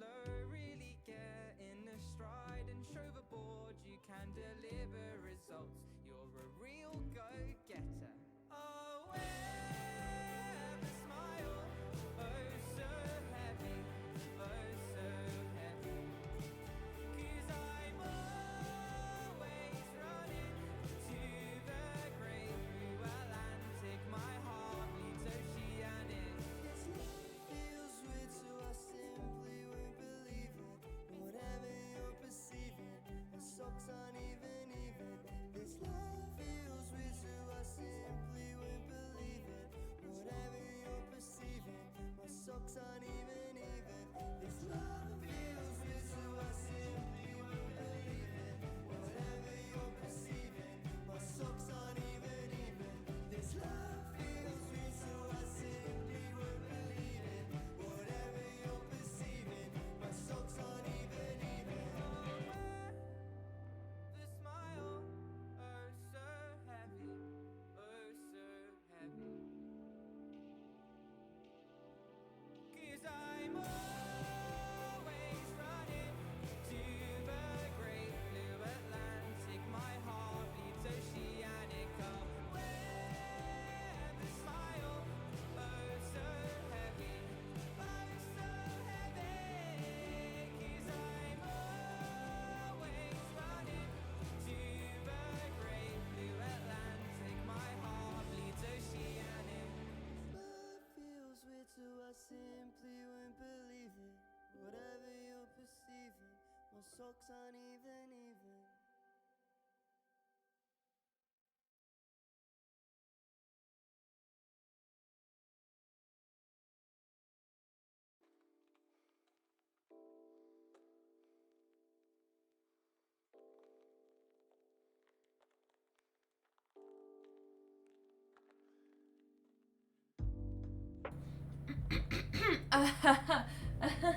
slow, really get in the stride and show the board you can deliver results. You're a real go-getter. Oh, where the smile, oh so heavy, oh so heavy. 'Cause I'm always running to the great blue Atlantic. My heart leads oceanic. This love feels weird, so I simply won't believe it. Whatever you're perceiving, my socks aren't even. This love feels weird, so I simply won't believe it. Whatever you're perceiving, my socks aren't even. This love feels weird, so I simply won't believe it. Whatever you're perceiving, my socks aren't even. This love feels weird, so I simply won't believe it. Whatever you're perceiving, my socks aren't even. The smile, oh so heavy, oh so heavy. 'Cause I'm always running to the great blue Atlantic. My heart beats oceanic. Oh, where the smile, oh so heavy, oh so heavy. 'Cause I'm always running to the great blue Atlantic. My heart bleeds oceanic. Love feels weird, so I simply won't believe it. Whatever you're perceiving, my socks aren't even.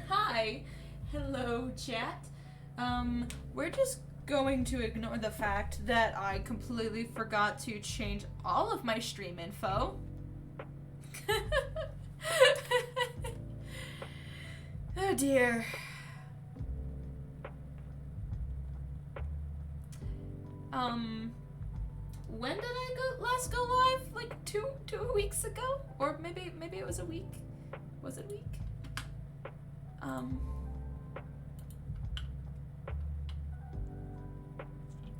Hi. Hello, chat. We're just going to ignore the fact that I completely forgot to change all of my stream info. Oh dear. When did I last go live? Like two weeks ago? Or maybe it was a week? Was it a week?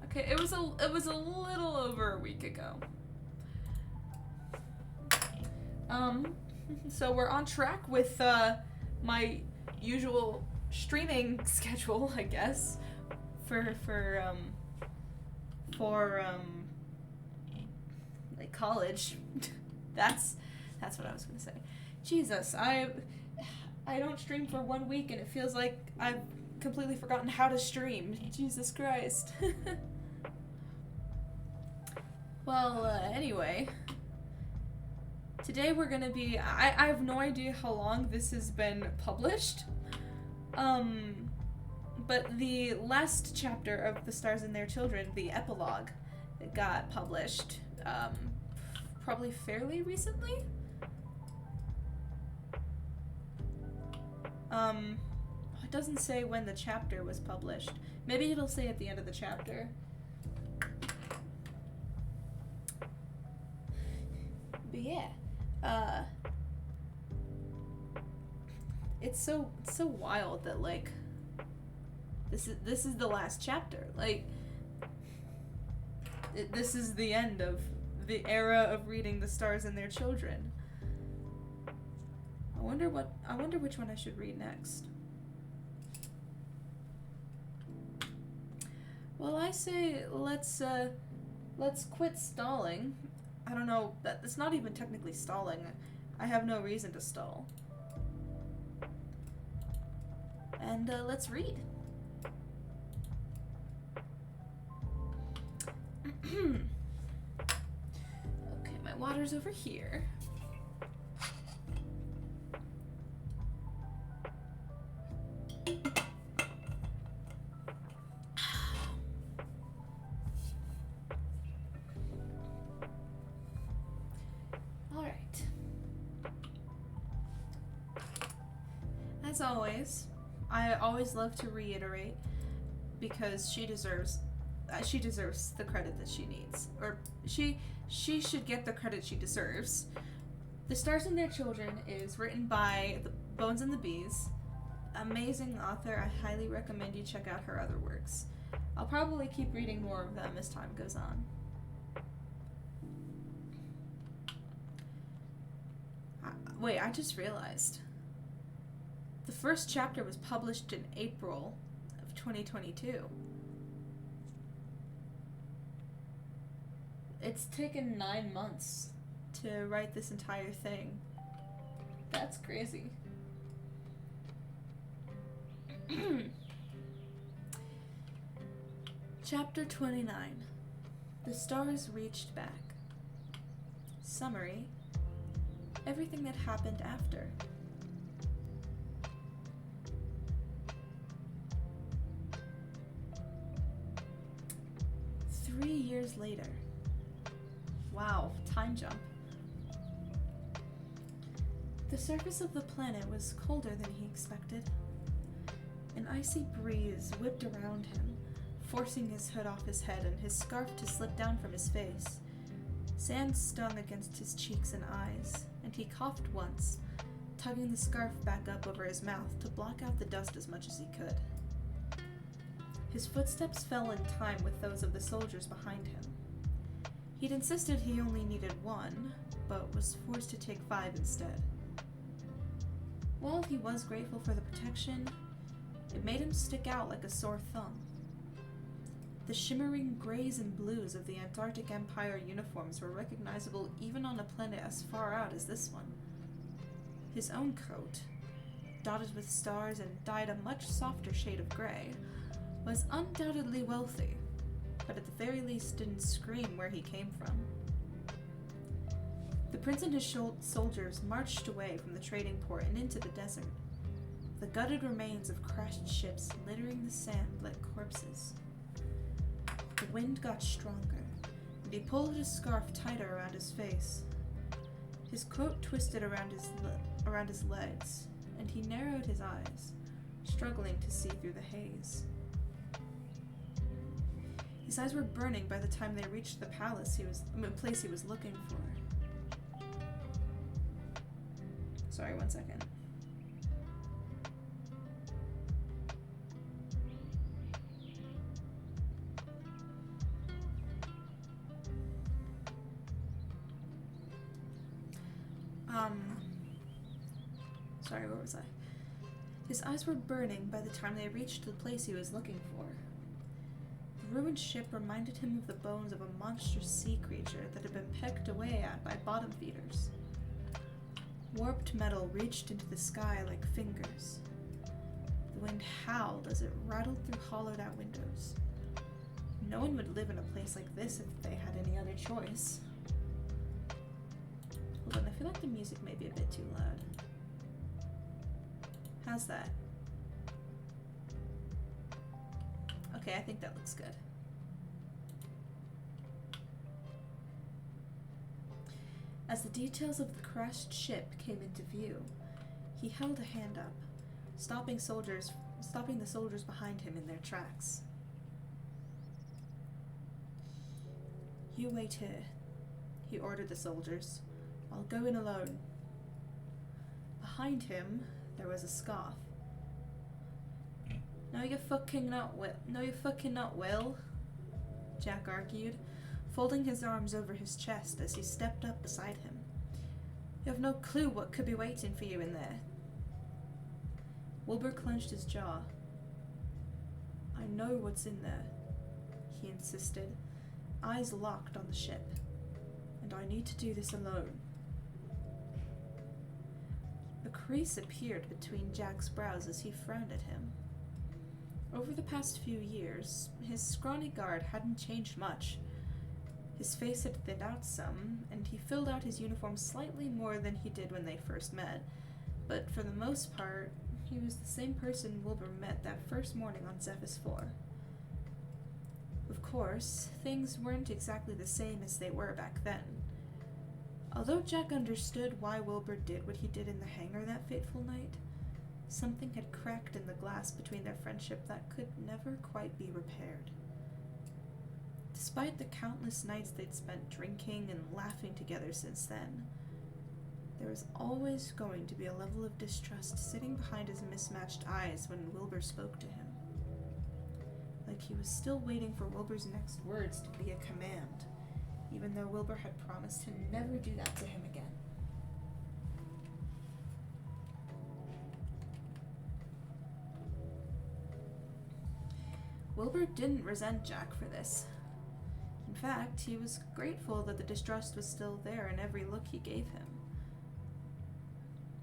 Okay, it was a little over a week ago. So we're on track with my usual streaming schedule, I guess, for like college. That's what I was gonna say. Jesus, I don't stream for 1 week and it feels like I've completely forgotten how to stream. Jesus Christ. Well, anyway, today we're gonna be, I have no idea how long this has been published, but the last chapter of The Stars and Their Children, the epilogue, got published, probably fairly recently. It doesn't say when the chapter was published. Maybe it'll say at the end of the chapter. But yeah, it's so wild that like this is the last chapter. Like this is the end of the era of reading The Stars and Their Children. I wonder which one I should read next. Well, I say let's quit stalling. I don't know, that's not even technically stalling. I have no reason to stall. And let's read. Okay, my water's over here. As always, I always love to reiterate because she deserves the credit that she needs, or she should get the credit she deserves. The Stars and Their Children is written by the Bones and the Bees. Amazing author. I highly recommend you check out her other works. I'll probably keep reading more of them as time goes on. Wait, I just realized. The first chapter was published in April of 2022. It's taken 9 months to write this entire thing. That's crazy. Chapter 29. The Stars Reached Back. Summary. Everything that happened after. Three years later. Wow, time jump. The surface of the planet was colder than he expected. An icy breeze whipped around him, forcing his hood off his head and his scarf to slip down from his face. Sand stung against his cheeks and eyes, and he coughed once, tugging the scarf back up over his mouth to block out the dust as much as he could. His footsteps fell in time with those of the soldiers behind him. He'd insisted he only needed one, but was forced to take 5 instead. While he was grateful for the protection, it made him stick out like a sore thumb. The shimmering grays and blues of the Antarctic Empire uniforms were recognizable even on a planet as far out as this one. His own coat, dotted with stars and dyed a much softer shade of gray, was undoubtedly wealthy, but at the very least didn't scream where he came from. The prince and his soldiers marched away from the trading port and into the desert, the gutted remains of crashed ships littering the sand like corpses. The wind got stronger, and he pulled his scarf tighter around his face. His coat twisted around his legs, and he narrowed his eyes, struggling to see through the haze. His eyes were burning by the time they reached the place he was looking for. Sorry, 1 second. Sorry, where was I? His eyes were burning by the time they reached the place he was looking for. The ruined ship reminded him of the bones of a monstrous sea creature that had been pecked away at by bottom feeders. Warped metal reached into the sky like fingers. The wind howled as it rattled through hollowed-out windows. No one would live in a place like this if they had any other choice. Hold on, I feel like the music may be a bit too loud. How's that? Okay, I think that looks good. As the details of the crashed ship came into view, he held a hand up, stopping the soldiers behind him in their tracks. "You wait here," he ordered the soldiers. "I'll go in alone." Behind him, there was a scarf. No, you fucking not will, Jack argued, folding his arms over his chest as he stepped up beside him. "You have no clue what could be waiting for you in there." Wilbur clenched his jaw. "I know what's in there," he insisted, eyes locked on the ship. "And I need to do this alone." A crease appeared between Jack's brows as he frowned at him. Over the past few years, his scrawny guard hadn't changed much. His face had thinned out some, and he filled out his uniform slightly more than he did when they first met, but for the most part, he was the same person Wilbur met that first morning on Zephyr's 4. Of course, things weren't exactly the same as they were back then. Although Jack understood why Wilbur did what he did in the hangar that fateful night, Something had cracked in the glass between their friendship that could never quite be repaired. Despite the countless nights they'd spent drinking and laughing together since then, there was always going to be a level of distrust sitting behind his mismatched eyes when Wilbur spoke to him. Like he was still waiting for Wilbur's next words to be a command, even though Wilbur had promised to never do that to him again. Wilbur didn't resent Jack for this. In fact, he was grateful that the distrust was still there in every look he gave him.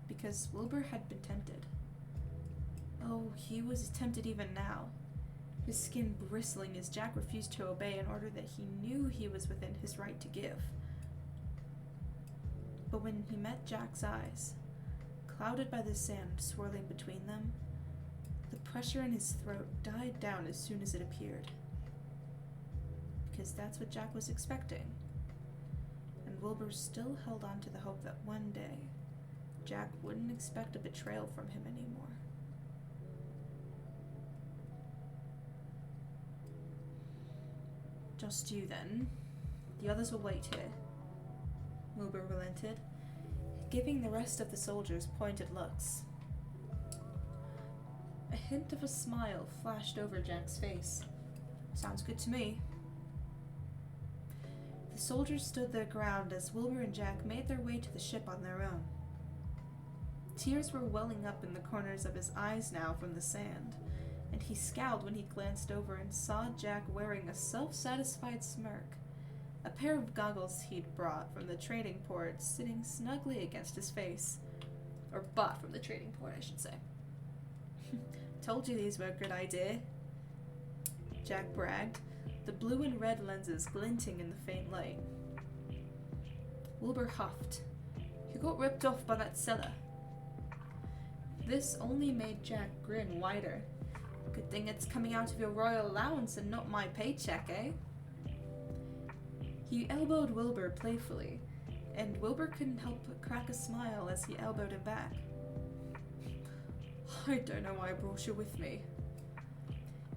Because Wilbur had been tempted. Oh, he was tempted even now. His skin bristling as Jack refused to obey an order that he knew he was within his right to give. But when he met Jack's eyes, clouded by the sand swirling between them, the pressure in his throat died down as soon as it appeared. Because that's what Jack was expecting. And Wilbur still held on to the hope that one day, Jack wouldn't expect a betrayal from him anymore. Just you then. The others will wait here. Wilbur relented, giving the rest of the soldiers pointed looks. A hint of a smile flashed over Jack's face. Sounds good to me. The soldiers stood their ground as Wilbur and Jack made their way to the ship on their own. Tears were welling up in the corners of his eyes now from the sand, and he scowled when he glanced over and saw Jack wearing a self-satisfied smirk, a pair of goggles he'd brought from the trading port sitting snugly against his face. Or bought from the trading port, I should say. Told you these were a good idea, Jack bragged, the blue and red lenses glinting in the faint light. Wilbur huffed. You got ripped off by that seller. This only made Jack grin wider. Good thing it's coming out of your royal allowance and not my paycheck, eh? He elbowed Wilbur playfully, and Wilbur couldn't help but crack a smile as he elbowed him back. I don't know why I brought you with me.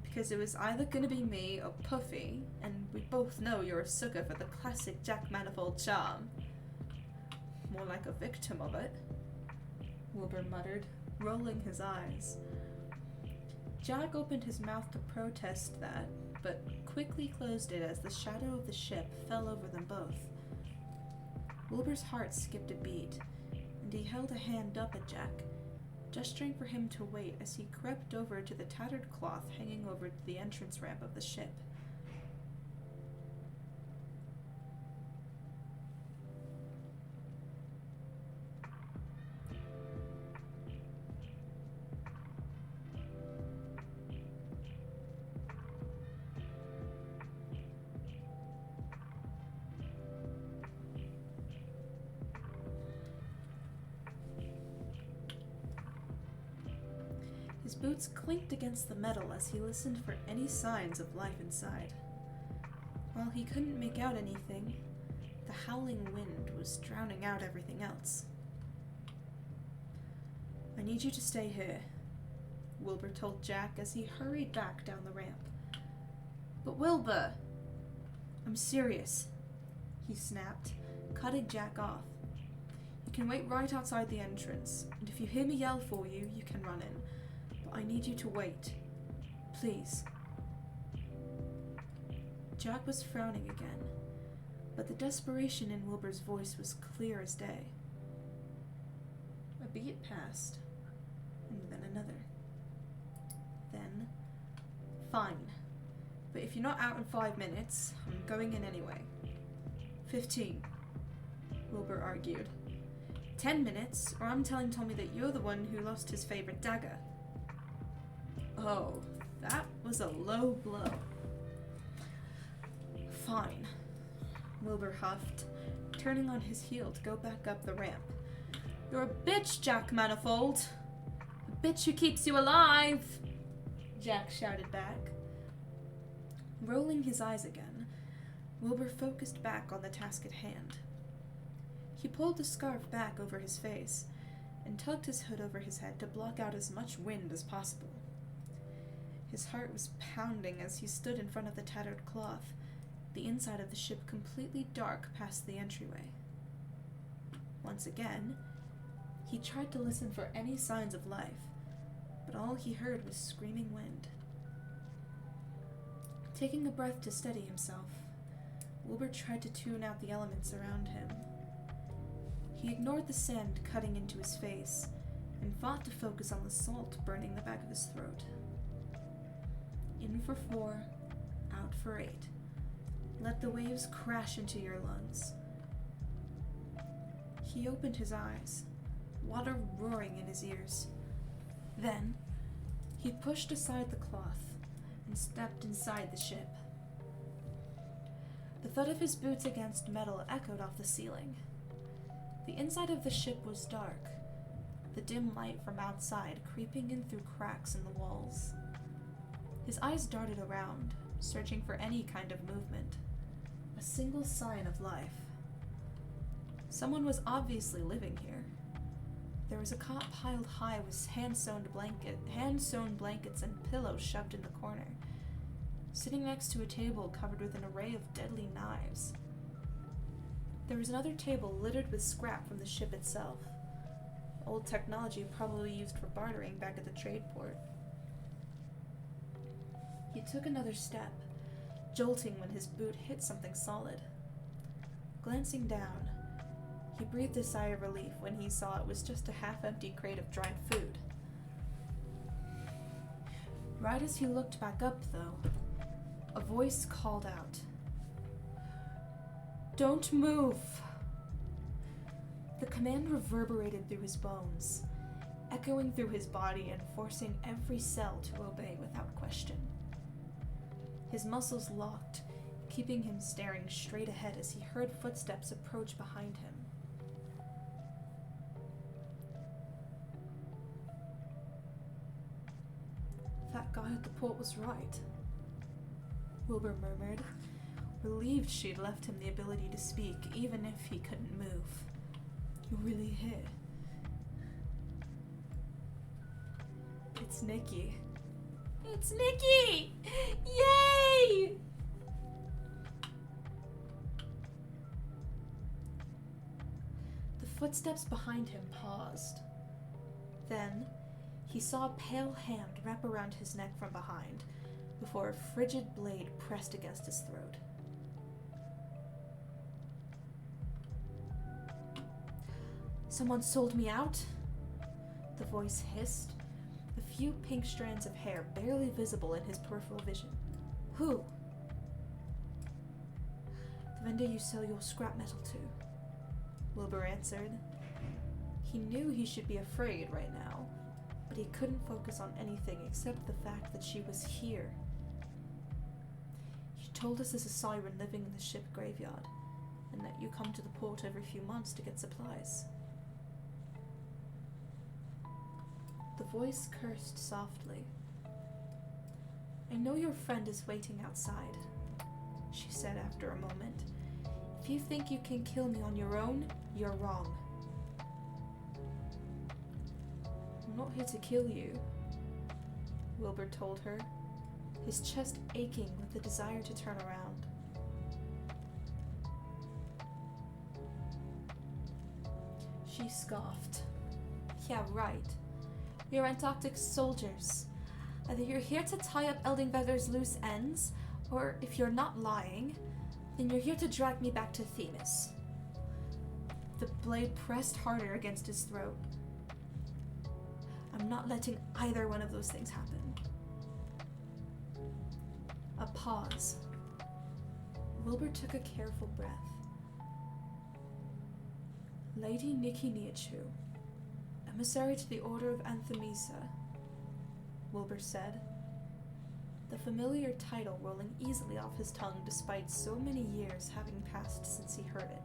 Because it was either gonna be me or Puffy, and we both know you're a sucker for the classic Jack Manifold charm. More like a victim of it, Wilbur muttered, rolling his eyes. Jack opened his mouth to protest that, but quickly closed it as the shadow of the ship fell over them both. Wilbur's heart skipped a beat, and he held a hand up at Jack, gesturing for him to wait as he crept over to the tattered cloth hanging over the entrance ramp of the ship. His boots clinked against the metal as he listened for any signs of life inside. While he couldn't make out anything, the howling wind was drowning out everything else. I need you to stay here, Wilbur told Jack as he hurried back down the ramp. But Wilbur! I'm serious, he snapped, cutting Jack off. You can wait right outside the entrance, and if you hear me yell for you, you can run in. I need you to wait. Please. Jack was frowning again, but the desperation in Wilbur's voice was clear as day. A beat passed, and then another. Then, fine. But if you're not out in 5 minutes, I'm going in anyway. 15, Wilbur argued. 10 minutes, or I'm telling Tommy that you're the one who lost his favorite dagger. Oh, that was a low blow. Fine, Wilbur huffed, turning on his heel to go back up the ramp. You're a bitch, Jack Manifold. A bitch who keeps you alive, Jack shouted back. Rolling his eyes again, Wilbur focused back on the task at hand. He pulled the scarf back over his face, and tugged his hood over his head to block out as much wind as possible. His heart was pounding as he stood in front of the tattered cloth, the inside of the ship completely dark past the entryway. Once again, he tried to listen for any signs of life, but all he heard was screaming wind. Taking a breath to steady himself, Wilbur tried to tune out the elements around him. He ignored the sand cutting into his face and fought to focus on the salt burning the back of his throat. In for 4, out for 8. Let the waves crash into your lungs. He opened his eyes, water roaring in his ears. Then, he pushed aside the cloth and stepped inside the ship. The thud of his boots against metal echoed off the ceiling. The inside of the ship was dark, the dim light from outside creeping in through cracks in the walls. His eyes darted around, searching for any kind of movement, a single sign of life. Someone was obviously living here. There was a cot piled high with hand-sewn blankets and pillows shoved in the corner, sitting next to a table covered with an array of deadly knives. There was another table littered with scrap from the ship itself, old technology probably used for bartering back at the trade port. He took another step, jolting when his boot hit something solid. Glancing down, he breathed a sigh of relief when he saw it was just a half-empty crate of dried food. Right as he looked back up, though, a voice called out, "Don't move!" The command reverberated through his bones, echoing through his body and forcing every cell to obey without question. His muscles locked, keeping him staring straight ahead as he heard footsteps approach behind him. That guy at the port was right, Wilbur murmured, relieved she'd left him the ability to speak, even if he couldn't move. "You're really here." "It's Nikki." "It's Nikki! Yay!" The footsteps behind him paused. Then, he saw a pale hand wrap around his neck from behind, before a frigid blade pressed against his throat. "Someone sold me out?" The voice hissed, a few pink strands of hair barely visible in his peripheral vision. "Who?" "The vendor you sell your scrap metal to," Wilbur answered. He knew he should be afraid right now, but he couldn't focus on anything except the fact that she was here. "She told us there's a siren living in the ship graveyard, and that you come to the port every few months to get supplies." The voice cursed softly. "I know your friend is waiting outside," she said after a moment. "If you think you can kill me on your own, you're wrong." "I'm not here to kill you," Wilbur told her, his chest aching with the desire to turn around. She scoffed. "Yeah, right. You're Antarctic soldiers. Either you're here to tie up Eldingveather's loose ends, or if you're not lying, then you're here to drag me back to Themis." The blade pressed harder against his throat. "I'm not letting either one of those things happen." A pause. Wilbur took a careful breath. "Lady Nikki Niachu, emissary to the Order of Anthemisa," Wilbur said, the familiar title rolling easily off his tongue despite so many years having passed since he heard it.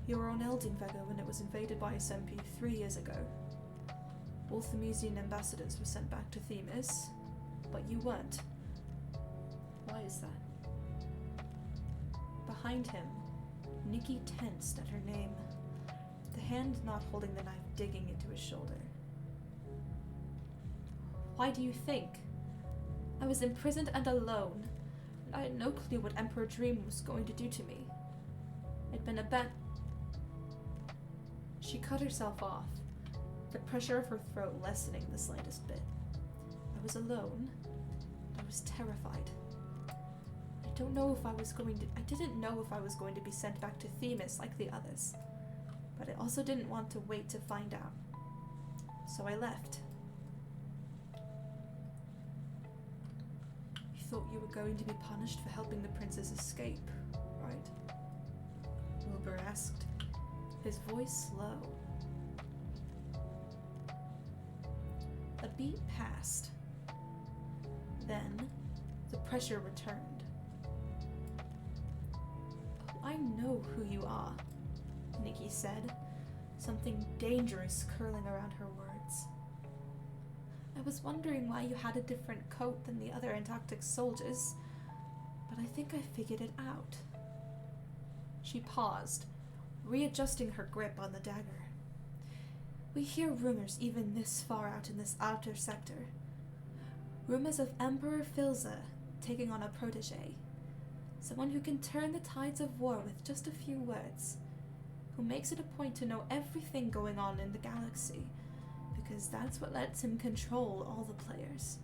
"You were on Eldingveather when it was invaded by SMP 3 years ago. All Themesian ambassadors were sent back to Themis, but you weren't. Why is that?" Behind him, Nikki tensed at her name. the hand not holding the knife digging into his shoulder. Why do you think? I was imprisoned and alone, and I had no clue what Emperor Dream was going to do to me. I'd been She cut herself off, the pressure of her throat lessening the slightest bit. I was alone. I was terrified. I didn't know if I was going to be sent back to Themis like the others, but I also didn't want to wait to find out. So I left. You thought you were going to be punished for helping the princess escape, right? Wilbur asked, his voice slow. A beat passed. Then, the pressure returned. Oh, I know who you are, Nikki said, something dangerous curling around her words. I was wondering why you had a different coat than the other Antarctic soldiers, but I think I figured it out. She paused, readjusting her grip on the dagger. We hear rumors even this far out in this outer sector. Rumors of Emperor Filza taking on a protege, someone who can turn the tides of war with just a few words, who makes it a point to know everything going on in the galaxy, because that's what lets him control all the players.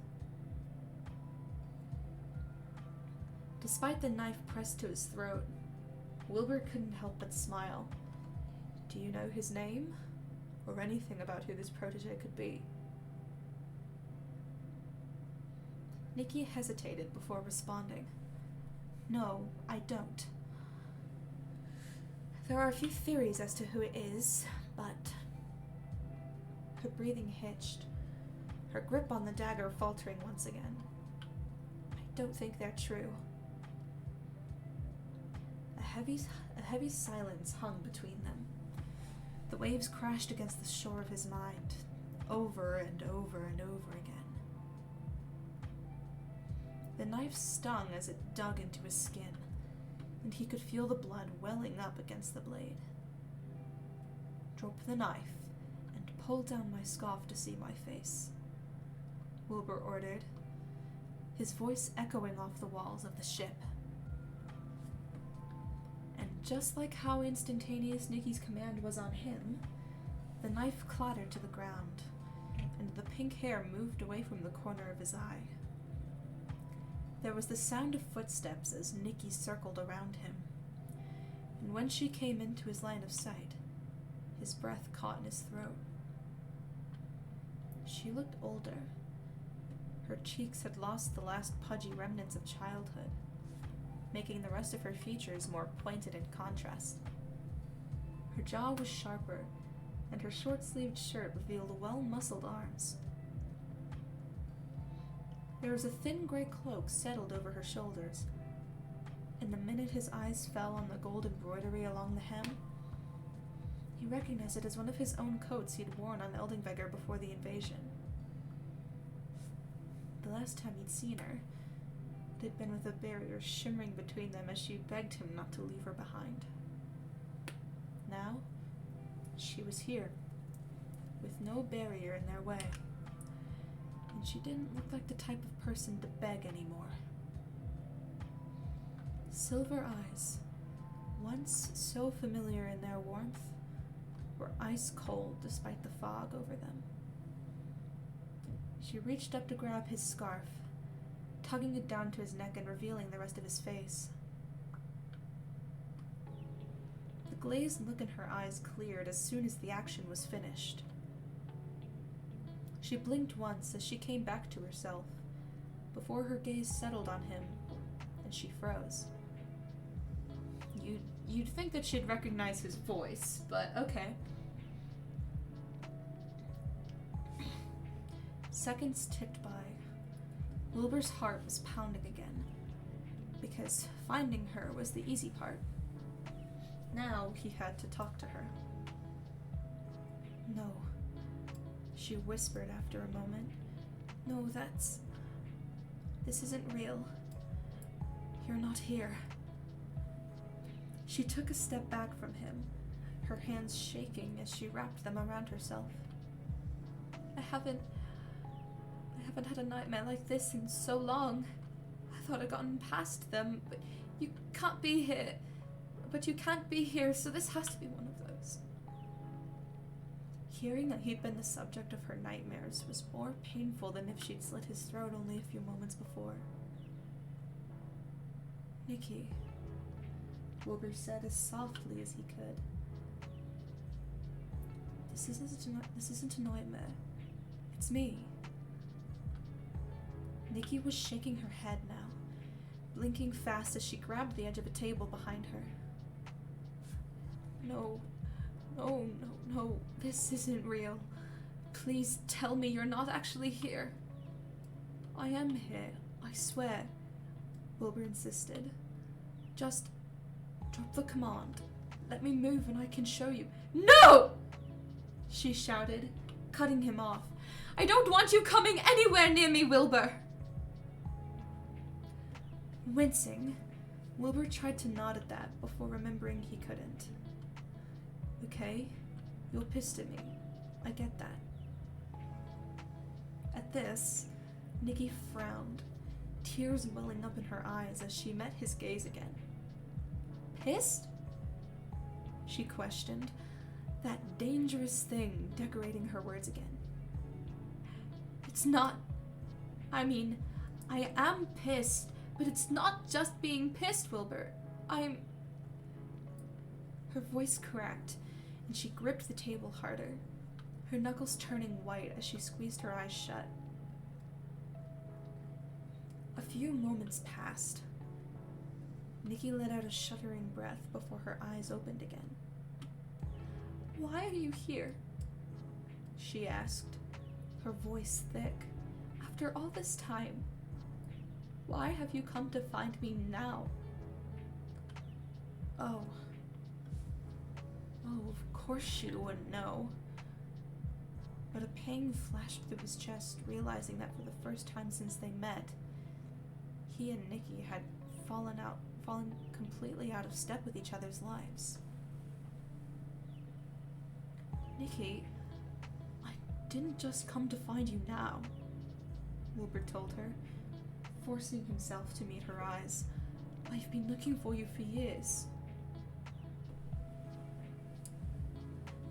Despite the knife pressed to his throat, Wilbur couldn't help but smile. Do you know his name? Or anything about who this protege could be? Nikki hesitated before responding. No, I don't. There are a few theories as to who it is, but... Her breathing hitched, her grip on the dagger faltering once again. I don't think they're true. A heavy silence hung between them. The waves crashed against the shore of his mind, over and over and over again. The knife stung as it dug into his skin, and he could feel the blood welling up against the blade. Drop the knife, and pull down my scarf to see my face, Wilbur ordered, his voice echoing off the walls of the ship. And just like how instantaneous Nikki's command was on him, the knife clattered to the ground, and the pink hair moved away from the corner of his eye. There was the sound of footsteps as Nikki circled around him, and when she came into his line of sight, his breath caught in his throat. She looked older. Her cheeks had lost the last pudgy remnants of childhood, making the rest of her features more pointed in contrast. Her jaw was sharper, and her short-sleeved shirt revealed well-muscled arms. There was a thin gray cloak settled over her shoulders, and the minute his eyes fell on the gold embroidery along the hem, he recognized it as one of his own coats he'd worn on Eldingvegr before the invasion. The last time he'd seen her, it had been with a barrier shimmering between them as she begged him not to leave her behind. Now, she was here, with no barrier in their way, and she didn't look like the type of person to beg anymore. Silver eyes, once so familiar in their warmth, were ice cold despite the fog over them. She reached up to grab his scarf, tugging it down to his neck and revealing the rest of his face. The glazed look in her eyes cleared as soon as the action was finished. She blinked once as she came back to herself, before her gaze settled on him, and she froze. You'd think that she'd recognize his voice, but okay. Seconds ticked by. Wilbur's heart was pounding again, because finding her was the easy part. Now he had to talk to her. No, she whispered after a moment. No, this isn't real. You're not here. She took a step back from him, her hands shaking as she wrapped them around herself. I haven't had a nightmare like this in so long. I thought I'd gotten past them, but you can't be here. But you can't be here, so this has to be one of those. Hearing that he'd been the subject of her nightmares was more painful than if she'd slit his throat only a few moments before. Nikki, Wilbur said as softly as he could. This isn't a nightmare. It's me. Nikki was shaking her head now, blinking fast as she grabbed the edge of a table behind her. No, this isn't real. Please tell me you're not actually here. I am here, I swear, Wilbur insisted. Just drop the command. Let me move and I can show you. No! She shouted, cutting him off. I don't want you coming anywhere near me, Wilbur! Wincing, Wilbur tried to nod at that before remembering he couldn't. Okay, you're pissed at me. I get that. At this, Nikki frowned, tears welling up in her eyes as she met his gaze again. Pissed? She questioned, that dangerous thing decorating her words again. It's not... I mean, I am pissed, but it's not just being pissed, Wilbur. Her voice cracked, and she gripped the table harder, her knuckles turning white as she squeezed her eyes shut. A few moments passed. Nikki let out a shuddering breath before her eyes opened again. Why are you here? She asked, her voice thick. After all this time, why have you come to find me now? Oh, of course she wouldn't know. But a pang flashed through his chest, realizing that for the first time since they met, he and Nikki had fallen completely out of step with each other's lives. Nikki, I didn't just come to find you now, Wilbur told her, forcing himself to meet her eyes. I've been looking for you for years.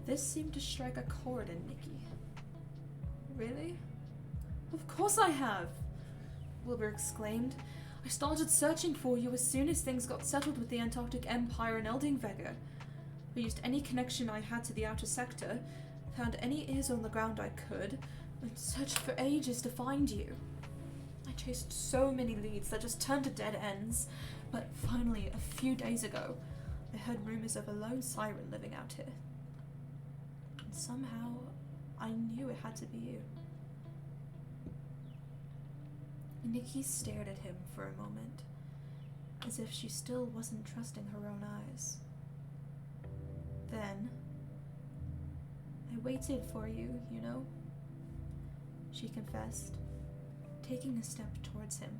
This seemed to strike a chord in Nikki. Really? Of course I have, Wilbur exclaimed. I started searching for you as soon as things got settled with the Antarctic Empire and Eldingvega. I used any connection I had to the outer sector, found any ears on the ground I could, and searched for ages to find you. I chased so many leads that just turned to dead ends, but finally, a few days ago, I heard rumors of a lone siren living out here. And somehow, I knew it had to be you. Nikki stared at him for a moment, as if she still wasn't trusting her own eyes. Then, I waited for you, you know, she confessed, taking a step towards him.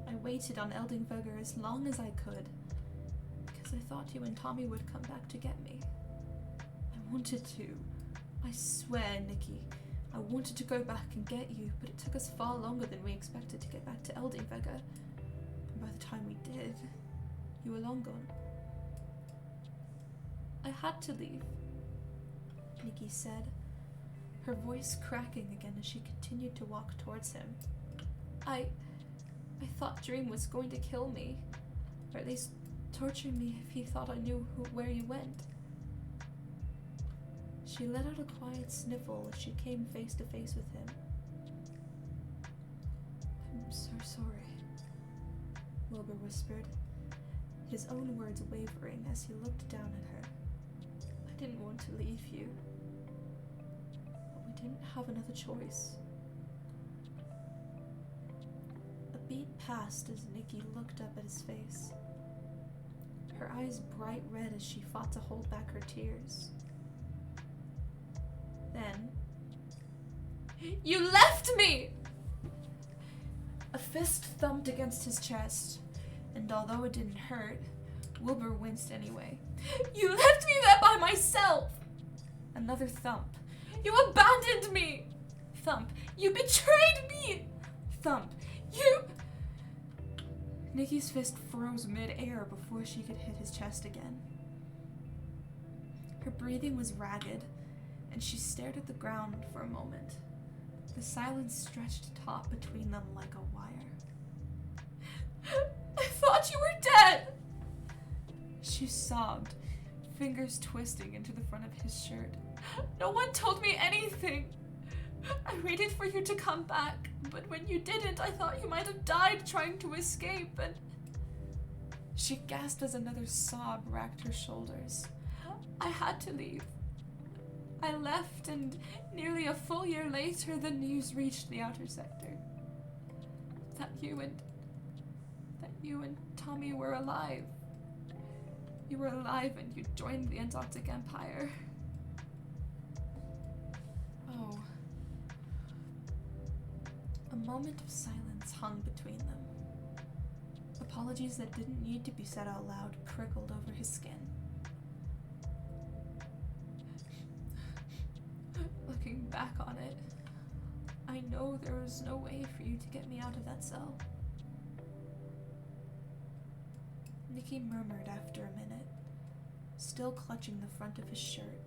I waited on Eldingvega as long as I could, because I thought you and Tommy would come back to get me. I wanted to. I swear, Nikki, I wanted to go back and get you, but it took us far longer than we expected to get back to Eldingvega. And by the time we did, you were long gone. I had to leave, Nikki said, her voice cracking again as she continued to walk towards him. I thought Dream was going to kill me, or at least torture me if he thought I knew where you went. She let out a quiet sniffle as she came face to face with him. I'm so sorry, Wilbur whispered, his own words wavering as he looked down at her. I didn't want to leave you, but we didn't have another choice. A beat passed as Nikki looked up at his face, her eyes bright red as she fought to hold back her tears. Then, you left me! A fist thumped against his chest, and although it didn't hurt, Wilbur winced anyway. You left me there by myself! Another thump. You abandoned me! Thump. You betrayed me! Thump. You... Nikki's fist froze mid-air before she could hit his chest again. Her breathing was ragged, and she stared at the ground for a moment. The silence stretched taut between them like a wire. I thought you were dead! She sobbed, fingers twisting into the front of his shirt. No one told me anything. I waited for you to come back, but when you didn't, I thought you might have died trying to escape, and... She gasped as another sob racked her shoulders. I had to leave. I left, and nearly a full year later, the news reached the outer sector. That you and Tommy were alive. You were alive and you joined the Antarctic Empire. Oh. A moment of silence hung between them. Apologies that didn't need to be said out loud prickled over his skin. Looking back on it, I know there was no way for you to get me out of that cell. Nikki murmured after a minute, still clutching the front of his shirt.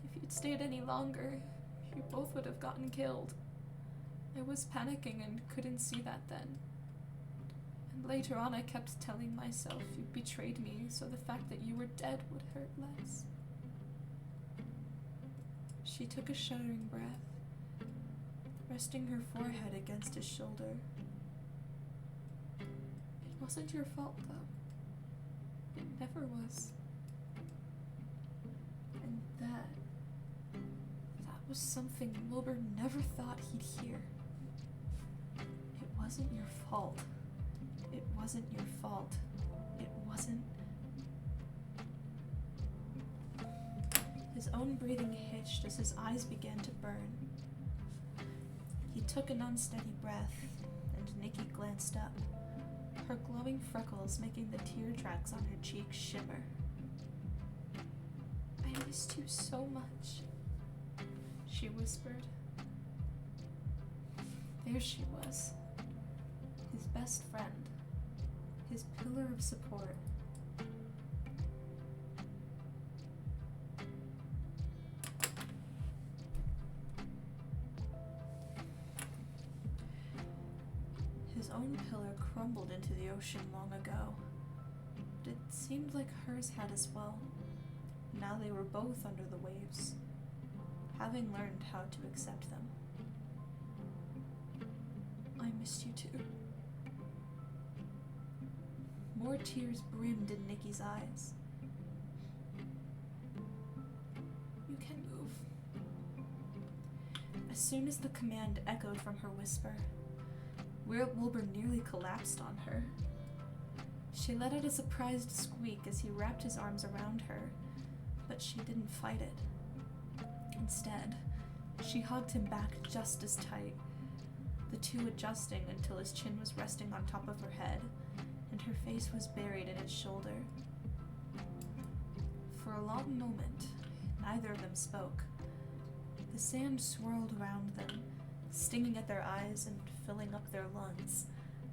If you'd stayed any longer, you both would have gotten killed. I was panicking and couldn't see that then. And later on I kept telling myself you betrayed me, so the fact that you were dead would hurt less. She took a shuddering breath, resting her forehead against his shoulder. It wasn't your fault, though. It never was. And that was something Wilbur never thought he'd hear. It wasn't your fault. It wasn't your fault. It wasn't... His own breathing hitched as his eyes began to burn. He took an unsteady breath, and Nikki glanced up, her glowing freckles making the tear tracks on her cheeks shimmer. I missed you so much, she whispered. There she was, his best friend, his pillar of support. His own pillar crumbled into the ocean long ago, but it seemed like hers had as well. Now they were both under the waves, having learned how to accept them. I missed you too. More tears brimmed in Nikki's eyes. You can move. As soon as the command echoed from her whisper, Wilbur nearly collapsed on her. She let out a surprised squeak as he wrapped his arms around her, but she didn't fight it. Instead, she hugged him back just as tight, the two adjusting until his chin was resting on top of her head, and her face was buried in his shoulder. For a long moment, neither of them spoke. The sand swirled around them, stinging at their eyes and filling up their lungs.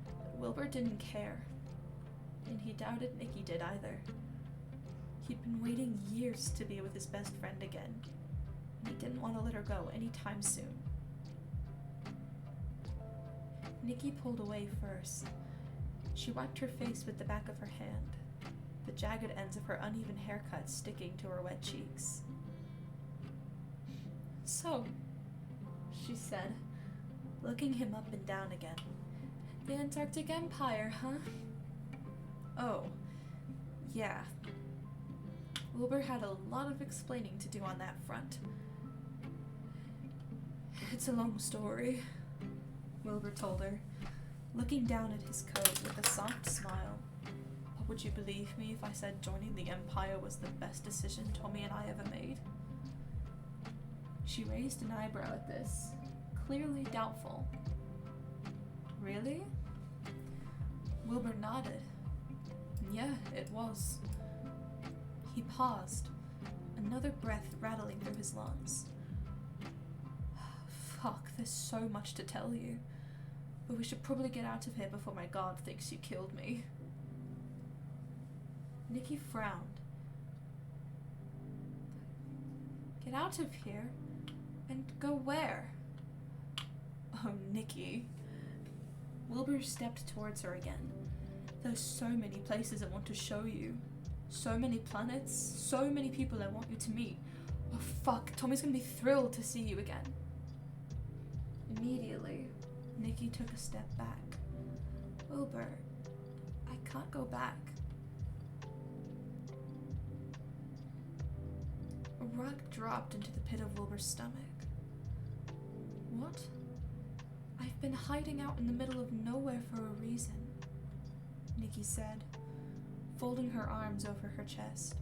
But Wilbur didn't care, and he doubted Nikki did either. He'd been waiting years to be with his best friend again, and he didn't want to let her go anytime soon. Nikki pulled away first. She wiped her face with the back of her hand, the jagged ends of her uneven haircut sticking to her wet cheeks. So, she said, looking him up and down again. The Antarctic Empire, huh? Oh, yeah. Wilbur had a lot of explaining to do on that front. It's a long story, Wilbur told her, looking down at his coat with a soft smile. But would you believe me if I said joining the Empire was the best decision Tommy and I ever made? She raised an eyebrow at this, clearly doubtful. Really? Wilbur nodded. Yeah, it was. He paused, another breath rattling through his lungs. Fuck, there's so much to tell you. But we should probably get out of here before my god thinks you killed me. Nikki frowned. Get out of here? And go where? Oh, Nikki. Wilbur stepped towards her again. There's so many places I want to show you. So many planets, so many people I want you to meet. Oh fuck, Tommy's gonna be thrilled to see you again. Immediately, Nikki took a step back. Wilbur, I can't go back. A rug dropped into the pit of Wilbur's stomach. What? I've been hiding out in the middle of nowhere for a reason, Nikki said, folding her arms over her chest.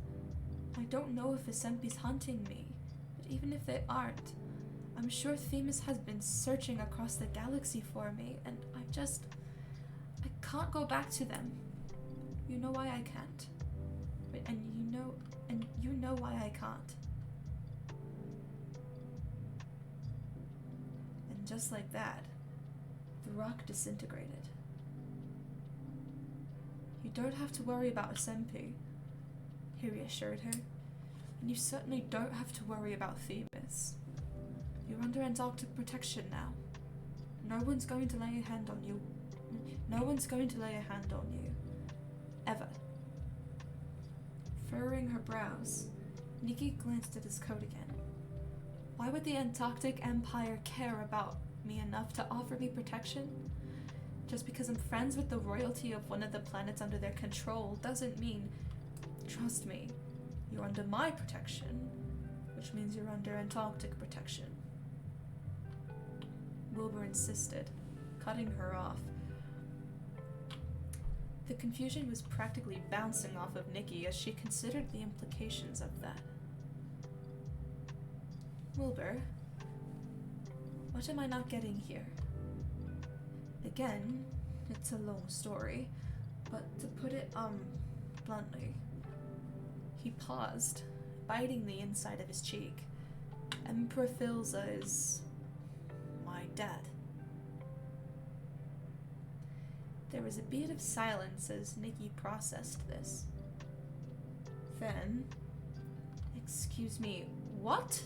I don't know if Asempi's hunting me, but even if they aren't, I'm sure Themis has been searching across the galaxy for me, and I can't go back to them. You know why I can't. And you know why I can't. And just like that, the rock disintegrated. You don't have to worry about Asempi, he reassured her. And you certainly don't have to worry about Themis. You're under Antarctic protection now. No one's going to lay a hand on you. No one's going to lay a hand on you. Ever. Furrowing her brows, Nikki glanced at his coat again. Why would the Antarctic Empire care about me enough to offer me protection? Just because I'm friends with the royalty of one of the planets under their control doesn't mean, trust me, you're under my protection, which means you're under Antarctic protection. Wilbur insisted, cutting her off. The confusion was practically bouncing off of Nikki as she considered the implications of that. Wilbur, what am I not getting here? Again, it's a long story, but to put it, bluntly. He paused, biting the inside of his cheek. Emperor Filza is my dad. There was a bit of silence as Nikki processed this. Then, excuse me, what?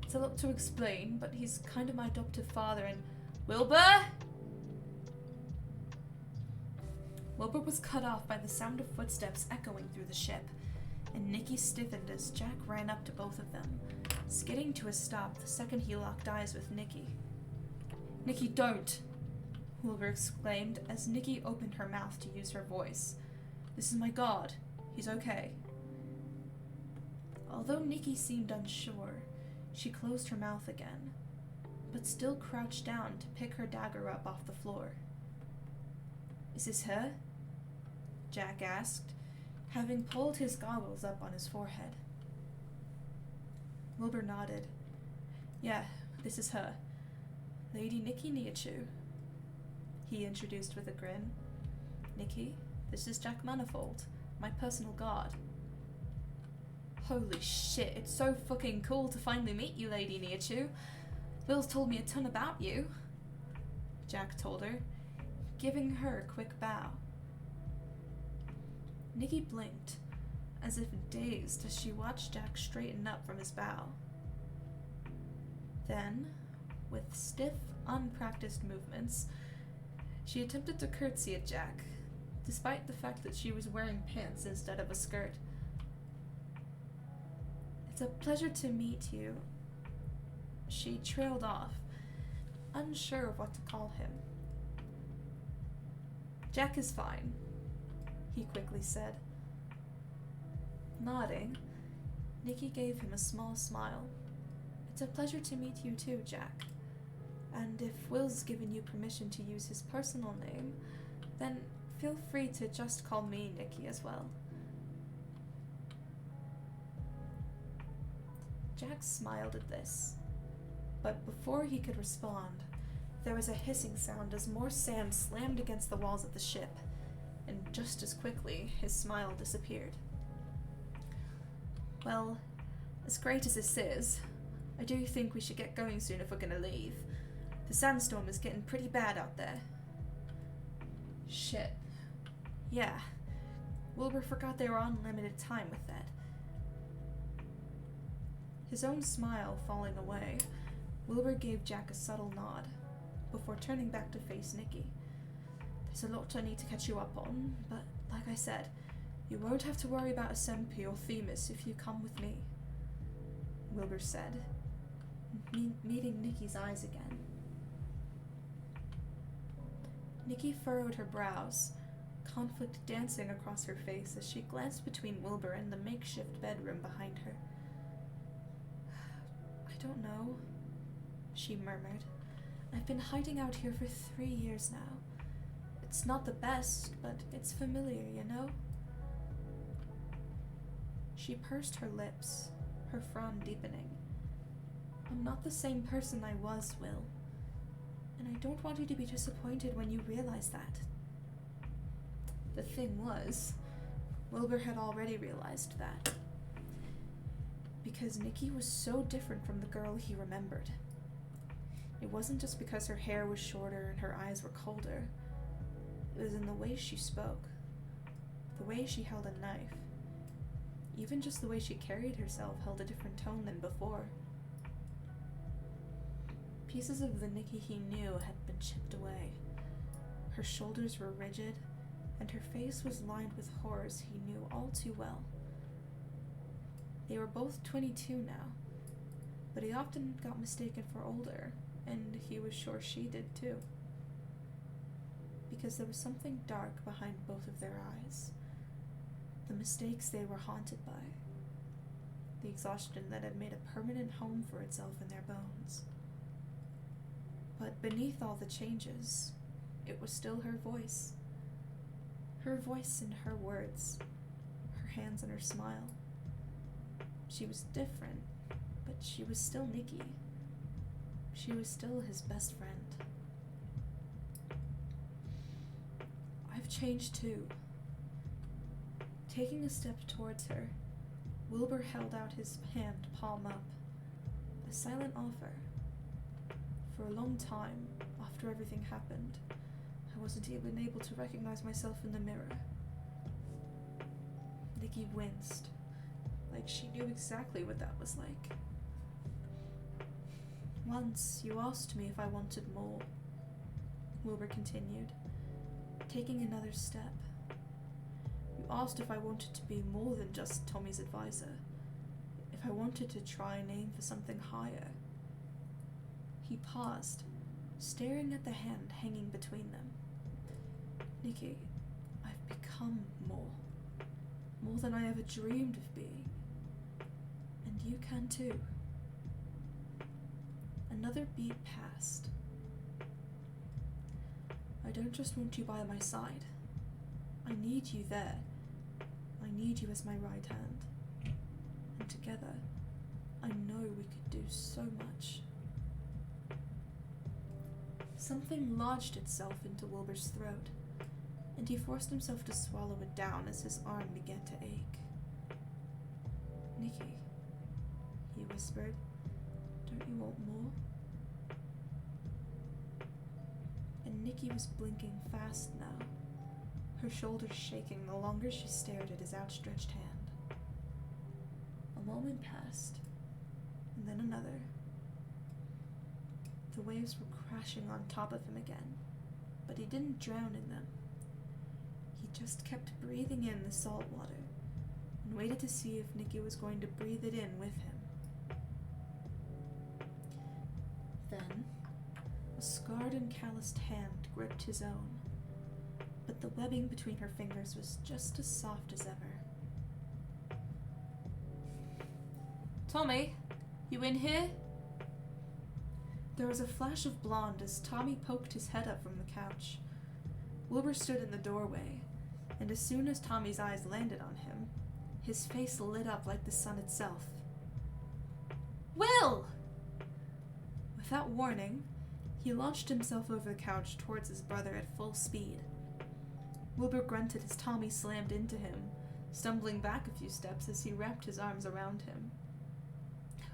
It's a lot to explain, but he's kind of my adoptive father and... Wilbur? Wilbur was cut off by the sound of footsteps echoing through the ship, and Nikki stiffened as Jack ran up to both of them, skidding to a stop the second he locked eyes with Nikki. Nikki, don't! Wilbur exclaimed as Nikki opened her mouth to use her voice. This is my god. He's okay. Although Nikki seemed unsure, she closed her mouth again, but still crouched down to pick her dagger up off the floor. Is this her? Jack asked, having pulled his goggles up on his forehead. Wilbur nodded. Yeah, this is her. Lady Nikki Niachu, he introduced with a grin. Nikki, this is Jack Manifold, my personal guard. Holy shit, it's so fucking cool to finally meet you, Lady Niachu. Will's told me a ton about you, Jack told her, giving her a quick bow. Nikki blinked, as if dazed as she watched Jack straighten up from his bow. Then, with stiff, unpracticed movements, she attempted to curtsy at Jack, despite the fact that she was wearing pants instead of a skirt. It's a pleasure to meet you. She trailed off, unsure of what to call him. Jack is fine, he quickly said. Nodding, Nikki gave him a small smile. It's a pleasure to meet you too, Jack. And if Will's given you permission to use his personal name, then feel free to just call me Nikki as well. Jack smiled at this, but before he could respond, there was a hissing sound as more sand slammed against the walls of the ship, and just as quickly, his smile disappeared. Well, as great as this is, I do think we should get going soon if we're gonna leave. The sandstorm is getting pretty bad out there. Shit. Yeah. Wilbur forgot they were on limited time with that. His own smile falling away, Wilbur gave Jack a subtle nod, before turning back to face Nikki. There's a lot I need to catch you up on, but like I said, you won't have to worry about Asempi or Themis if you come with me, Wilbur said, meeting Nikki's eyes again. Nikki furrowed her brows, conflict dancing across her face as she glanced between Wilbur and the makeshift bedroom behind her. I don't know, she murmured. I've been hiding out here for 3 years now. It's not the best, but it's familiar, you know? She pursed her lips, her frown deepening. I'm not the same person I was, Will. And I don't want you to be disappointed when you realize that. The thing was, Wilbur had already realized that. Because Nikki was so different from the girl he remembered. It wasn't just because her hair was shorter and her eyes were colder. It was in the way she spoke, the way she held a knife. Even just the way she carried herself held a different tone than before. Pieces of the Nikki he knew had been chipped away. Her shoulders were rigid, and her face was lined with horrors he knew all too well. They were both 22 now, but he often got mistaken for older, and he was sure she did too. Because there was something dark behind both of their eyes. The mistakes they were haunted by. The exhaustion that had made a permanent home for itself in their bones. But beneath all the changes, it was still her voice. Her voice and her words, her hands and her smile. She was different, but she was still Nikki. She was still his best friend. I've changed too. Taking a step towards her, Wilbur held out his hand, palm up, a silent offer. For a long time, after everything happened, I wasn't even able to recognize myself in the mirror. Nikki winced, like she knew exactly what that was like. Once, you asked me if I wanted more, Wilbur continued, taking another step. You asked if I wanted to be more than just Tommy's advisor, if I wanted to try and aim for something higher. He paused, staring at the hand hanging between them. Nikki, I've become more than I ever dreamed of being. And you can too. Another beat passed. I don't just want you by my side. I need you there. I need you as my right hand. And together, I know we could do so much. Something lodged itself into Wilbur's throat, and he forced himself to swallow it down as his arm began to ache. Nikki, he whispered, don't you want more? And Nikki was blinking fast now, her shoulders shaking the longer she stared at his outstretched hand. A moment passed, and then another. The waves were crashing on top of him again, but he didn't drown in them. He just kept breathing in the salt water and waited to see if Nikki was going to breathe it in with him. Then, a scarred and calloused hand gripped his own, but the webbing between her fingers was just as soft as ever. Tommy, you in here? There was a flash of blonde as Tommy poked his head up from the couch. Wilbur stood in the doorway, and as soon as Tommy's eyes landed on him, his face lit up like the sun itself. Will! Without warning, he launched himself over the couch towards his brother at full speed. Wilbur grunted as Tommy slammed into him, stumbling back a few steps as he wrapped his arms around him.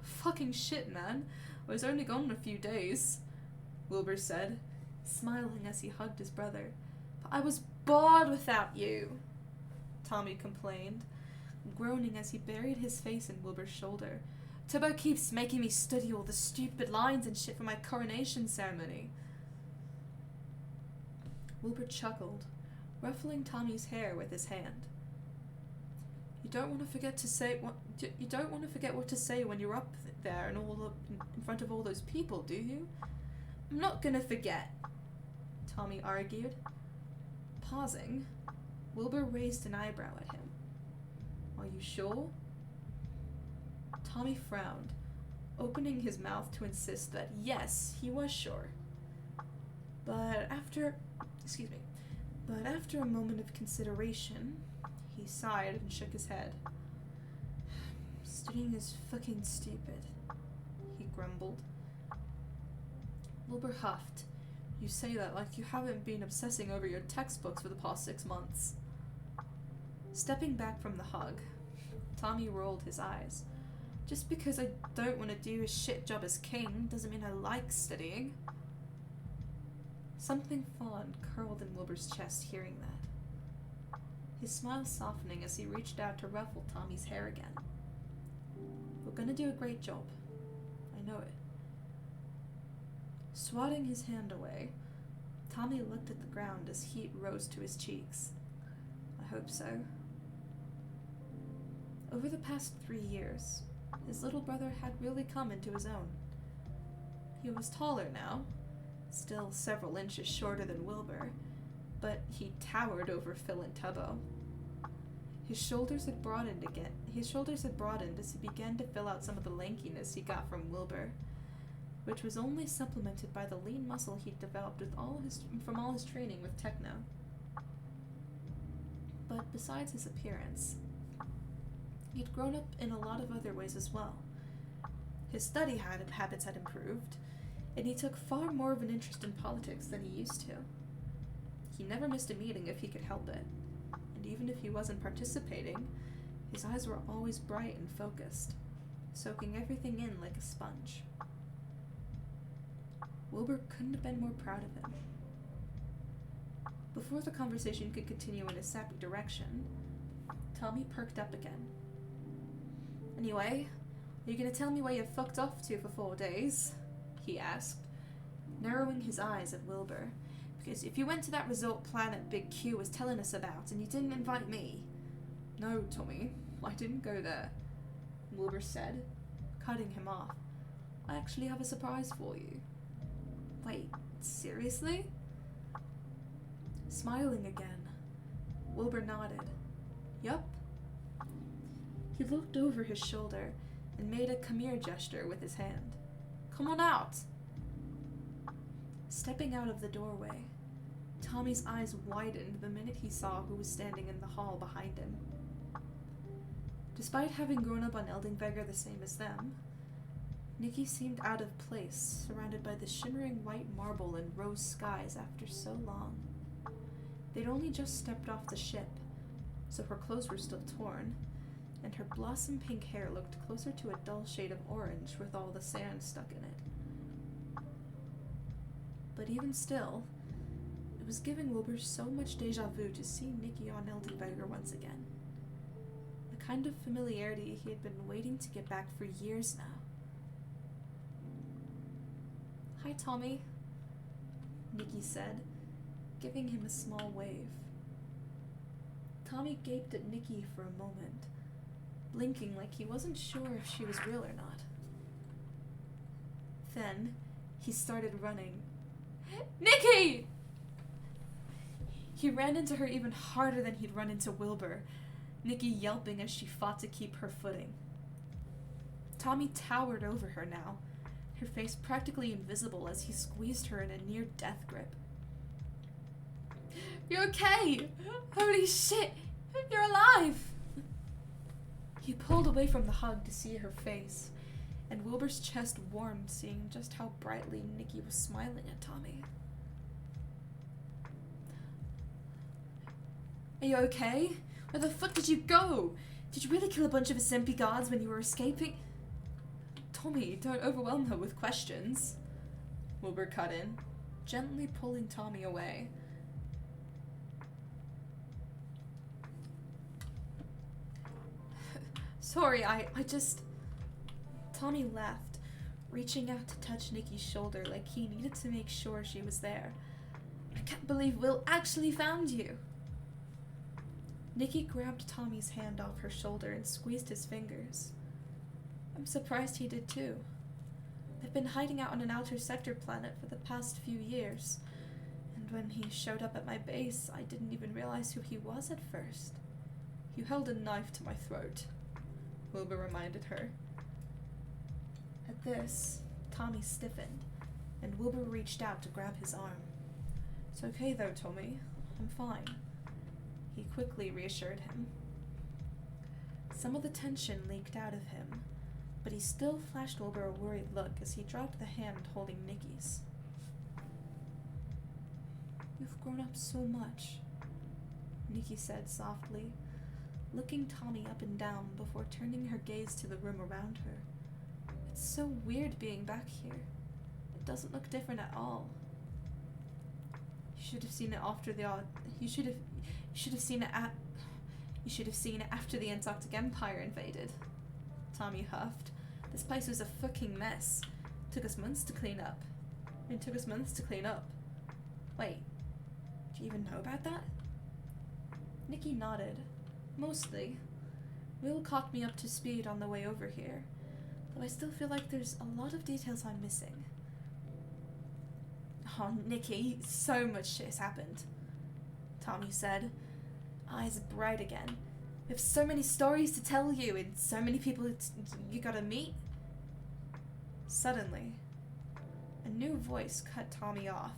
Fucking shit, man. I was only gone a few days, Wilbur said, smiling as he hugged his brother. But I was bored without you, Tommy complained, groaning as he buried his face in Wilbur's shoulder. Tubbo keeps making me study all the stupid lines and shit for my coronation ceremony. Wilbur chuckled, ruffling Tommy's hair with his hand. You don't want to forget what to say when you're up there and all up in front of all those people, do you? I'm not gonna forget, Tommy argued. Pausing, Wilbur raised an eyebrow at him. Are you sure? Tommy frowned, opening his mouth to insist that yes, he was sure. But after a moment of consideration, he sighed and shook his head. Studying is fucking stupid, he grumbled. Wilbur huffed. You say that like you haven't been obsessing over your textbooks for the past 6 months. Stepping back from the hug, Tommy rolled his eyes. Just because I don't want to do a shit job as king doesn't mean I like studying. Something fond curled in Wilbur's chest hearing that, his smile softening as he reached out to ruffle Tommy's hair again. We're gonna do a great job. I know it. Swatting his hand away, Tommy looked at the ground as heat rose to his cheeks. I hope so. Over the past 3 years, his little brother had really come into his own. He was taller now, still several inches shorter than Wilbur, but he towered over Phil and Tubbo. His shoulders had broadened as he began to fill out some of the lankiness he got from Wilbur, which was only supplemented by the lean muscle he'd developed from all his training with techno. But besides his appearance, he'd grown up in a lot of other ways as well. His study habits had improved, and he took far more of an interest in politics than he used to. He never missed a meeting if he could help it, and even if he wasn't participating, his eyes were always bright and focused, soaking everything in like a sponge. Wilbur couldn't have been more proud of him. Before the conversation could continue in a sappy direction, Tommy perked up again. Anyway, are you gonna tell me where you fucked off to for 4 days? He asked, narrowing his eyes at Wilbur. Because if you went to that resort planet Big Q was telling us about and you didn't invite me. No, Tommy, I didn't go there, Wilbur said, cutting him off. I actually have a surprise for you. Wait, seriously? Smiling again, Wilbur nodded. Yup. He looked over his shoulder and made a come here gesture with his hand. Come on out. Stepping out of the doorway, Tommy's eyes widened the minute he saw who was standing in the hall behind him. Despite having grown up on Eldingvegger the same as them, Nikki seemed out of place, surrounded by the shimmering white marble and rose skies after so long. They'd only just stepped off the ship, so her clothes were still torn, and her blossom pink hair looked closer to a dull shade of orange with all the sand stuck in it. But even still, it was giving Wilbur so much deja vu to see Nikki on Eldingvegger once again. A kind of familiarity he had been waiting to get back for years now. Hi, Tommy, Nikki said, giving him a small wave. Tommy gaped at Nikki for a moment, blinking like he wasn't sure if she was real or not. Then, he started running. Nikki! He ran into her even harder than he'd run into Wilbur, Nikki yelping as she fought to keep her footing. Tommy towered over her now, her face practically invisible as he squeezed her in a near-death grip. You're okay! Holy shit! You're alive! He pulled away from the hug to see her face, and Wilbur's chest warmed seeing just how brightly Nikki was smiling at Tommy. Are you okay? Where the fuck did you go? Did you really kill a bunch of SMP guards when you were escaping? Tommy, don't overwhelm her with questions. Wilbur cut in, gently pulling Tommy away. Sorry, I just... Tommy laughed, reaching out to touch Nikki's shoulder like he needed to make sure she was there. I can't believe Will actually found you. Nikki grabbed Tommy's hand off her shoulder and squeezed his fingers. I'm surprised he did too. I've been hiding out on an outer sector planet for the past few years, and when he showed up at my base, I didn't even realize who he was at first. You held a knife to my throat, Wilbur reminded her. At this, Tommy stiffened, and Wilbur reached out to grab his arm. It's okay though, Tommy. I'm fine. He quickly reassured him. Some of the tension leaked out of him, but he still flashed Wilbur a worried look as he dropped the hand holding Nikki's. You've grown up so much, Nikki said softly, looking Tommy up and down before turning her gaze to the room around her. It's so weird being back here. It doesn't look different at all. You should have seen it after the You should have seen it after the Antarctic Empire invaded. Tommy huffed. This place was a fucking mess. Took us months to clean up. Wait, do you even know about that? Nikki nodded. Mostly. Will caught me up to speed on the way over here, though I still feel like there's a lot of details I'm missing. Oh, Nikki, so much shit has happened, Tommy said, eyes bright again. We have so many stories to tell you and so many people you gotta meet. Suddenly, a new voice cut Tommy off.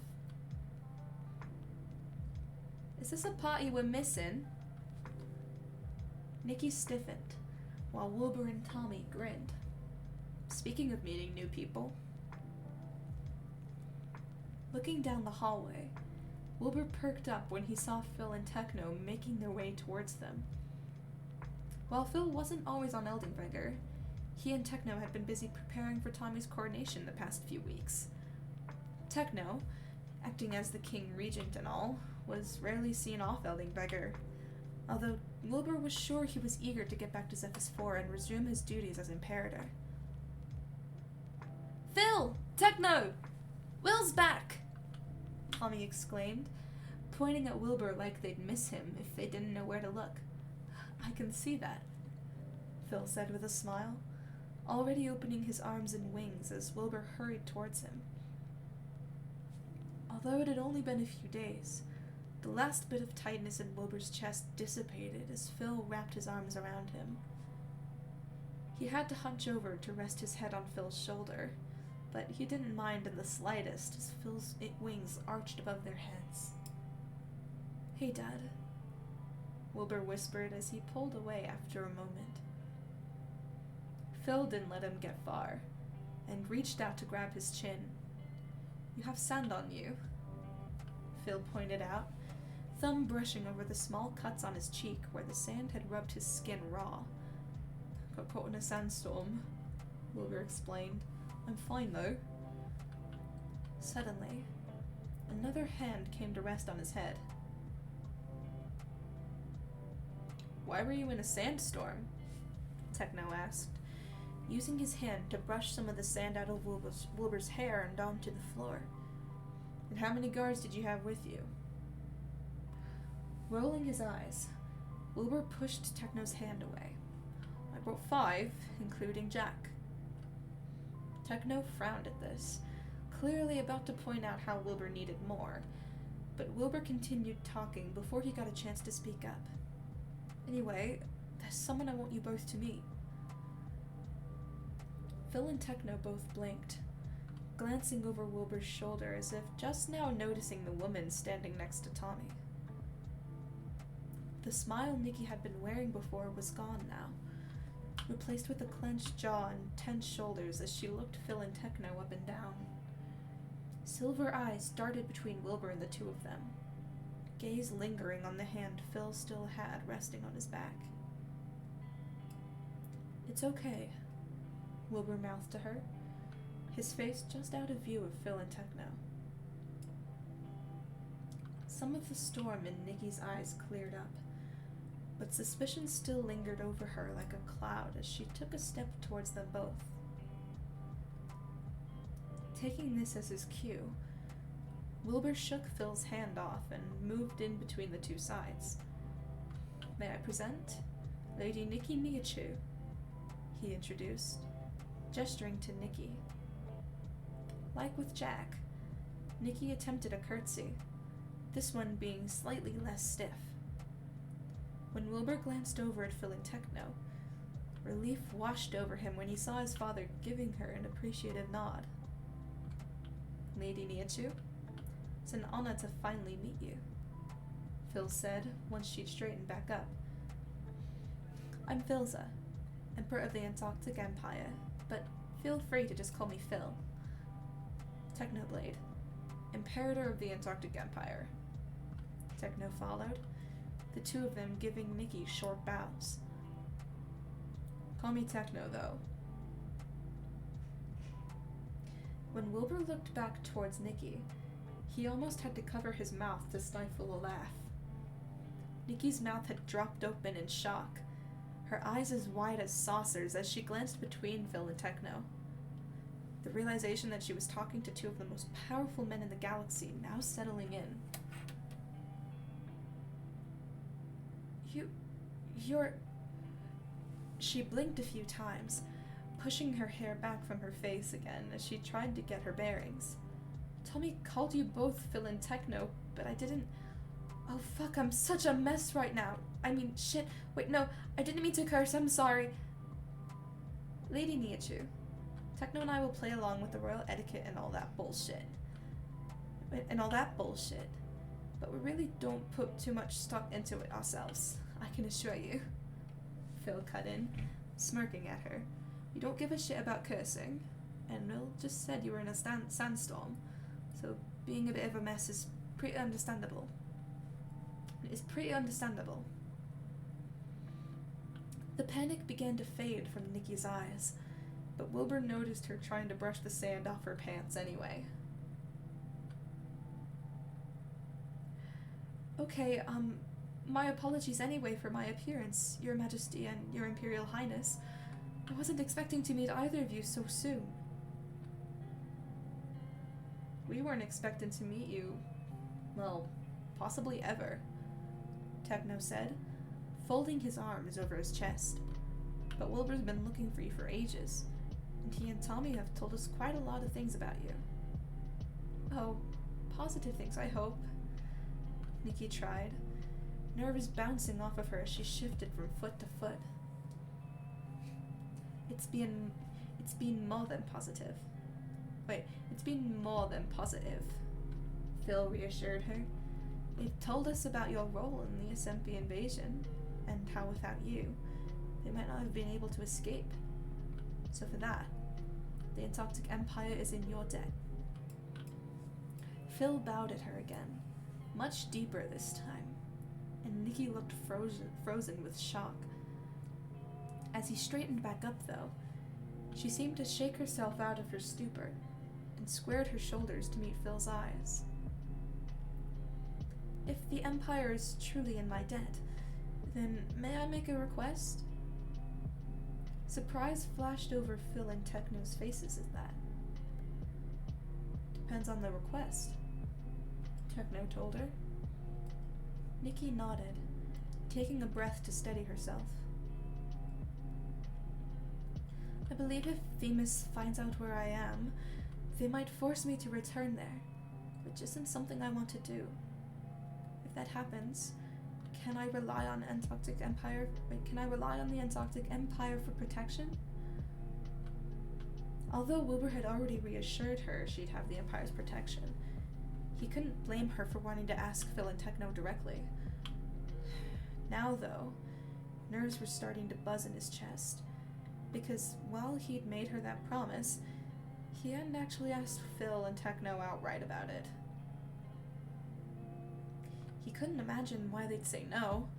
Is this a party we're missing? Nikki stiffened, while Wilbur and Tommy grinned. Speaking of meeting new people. Looking down the hallway, Wilbur perked up when he saw Phil and Techno making their way towards them. While Phil wasn't always on Eldenbringer, he and Techno had been busy preparing for Tommy's coronation the past few weeks. Techno, acting as the king regent and all, was rarely seen off Eldenbringer, although Wilbur was sure he was eager to get back to Zephyr's 4 and resume his duties as Imperator. Phil! Techno! Will's back! Tommy exclaimed, pointing at Wilbur like they'd miss him if they didn't know where to look. I can see that, Phil said with a smile, already opening his arms and wings as Wilbur hurried towards him. Although it had only been a few days, the last bit of tightness in Wilbur's chest dissipated as Phil wrapped his arms around him. He had to hunch over to rest his head on Phil's shoulder, but he didn't mind in the slightest as Phil's wings arched above their heads. Hey, Dad, Wilbur whispered as he pulled away after a moment. Phil didn't let him get far, and reached out to grab his chin. You have sand on you, Phil pointed out, thumb brushing over the small cuts on his cheek where the sand had rubbed his skin raw. Got caught in a sandstorm, Wilbur explained. I'm fine though. Suddenly, another hand came to rest on his head. Why were you in a sandstorm? Techno asked, using his hand to brush some of the sand out of Wilbur's hair and onto the floor. And how many guards did you have with you? Rolling his eyes, Wilbur pushed Techno's hand away. I brought 5, including Jack. Techno frowned at this, clearly about to point out how Wilbur needed more, but Wilbur continued talking before he got a chance to speak up. Anyway, there's someone I want you both to meet. Phil and Techno both blinked, glancing over Wilbur's shoulder as if just now noticing the woman standing next to Tommy. The smile Nikki had been wearing before was gone now, replaced with a clenched jaw and tense shoulders as she looked Phil and Techno up and down. Silver eyes darted between Wilbur and the two of them, gaze lingering on the hand Phil still had resting on his back. "It's okay," Wilbur mouthed to her, his face just out of view of Phil and Techno. Some of the storm in Nikki's eyes cleared up, but suspicion still lingered over her like a cloud as she took a step towards them both. Taking this as his cue, Wilbur shook Phil's hand off and moved in between the two sides. "May I present? Lady Nikki Miachu," he introduced, gesturing to Nikki. Like with Jack, Nikki attempted a curtsy, this one being slightly less stiff. When Wilbur glanced over at Phil and Techno, relief washed over him when he saw his father giving her an appreciative nod. "Lady Miachu, it's an honor to finally meet you," Phil said once she'd straightened back up. "I'm Philza, Emperor of the Antarctic Empire, but feel free to just call me Phil. Technoblade, Imperator of the Antarctic Empire." Techno followed, the two of them giving Nikki short bows. "Call me Techno, though." When Wilbur looked back towards Nikki, he almost had to cover his mouth to stifle a laugh. Nikki's mouth had dropped open in shock, her eyes as wide as saucers as she glanced between Phil and Techno. The realization that she was talking to two of the most powerful men in the galaxy now settling in. You're... She blinked a few times, pushing her hair back from her face again as she tried to get her bearings. "Tommy called you both Phil and Techno, but I didn't... Oh fuck, I'm such a mess right now. I mean, shit. Wait, no, I didn't mean to curse, I'm sorry." "Lady Miachu, Techno and I will play along with the royal etiquette and all that bullshit. But we really don't put too much stock into it ourselves, I can assure you," Phil cut in, smirking at her. "You don't give a shit about cursing, and Will just said you were in a sandstorm, so being a bit of a mess is pretty understandable. It's pretty understandable." The panic began to fade from Nikki's eyes, but Wilbur noticed her trying to brush the sand off her pants anyway. "Okay, my apologies anyway for my appearance, Your Majesty and Your Imperial Highness. I wasn't expecting to meet either of you so soon." "We weren't expecting to meet you, well, possibly ever," Techno said, folding his arms over his chest. "But Wilbur's been looking for you for ages, and he and Tommy have told us quite a lot of things about you." "Oh, positive things, I hope," Nikki tried, nerves bouncing off of her as she shifted from foot to foot. It's been more than positive. It's been more than positive," Phil reassured her. "They've told us about your role in the SMP invasion, and how without you, they might not have been able to escape. So for that, the Antarctic Empire is in your debt." Phil bowed at her again, much deeper this time, and Nikki looked frozen with shock. As he straightened back up, though, she seemed to shake herself out of her stupor and squared her shoulders to meet Phil's eyes. "If the Empire is truly in my debt, then may I make a request?" Surprise flashed over Phil and Techno's faces at that. "Depends on the request," Techno told her. Nikki nodded, taking a breath to steady herself. "I believe if Themis finds out where I am, they might force me to return there, which isn't something I want to do. If that happens, can I rely on the Antarctic Empire for protection?" Although Wilbur had already reassured her she'd have the Empire's protection, he couldn't blame her for wanting to ask Phil and Techno directly. Now, though, nerves were starting to buzz in his chest, because while he'd made her that promise, he hadn't actually asked Phil and Techno outright about it. He couldn't imagine why they'd say no.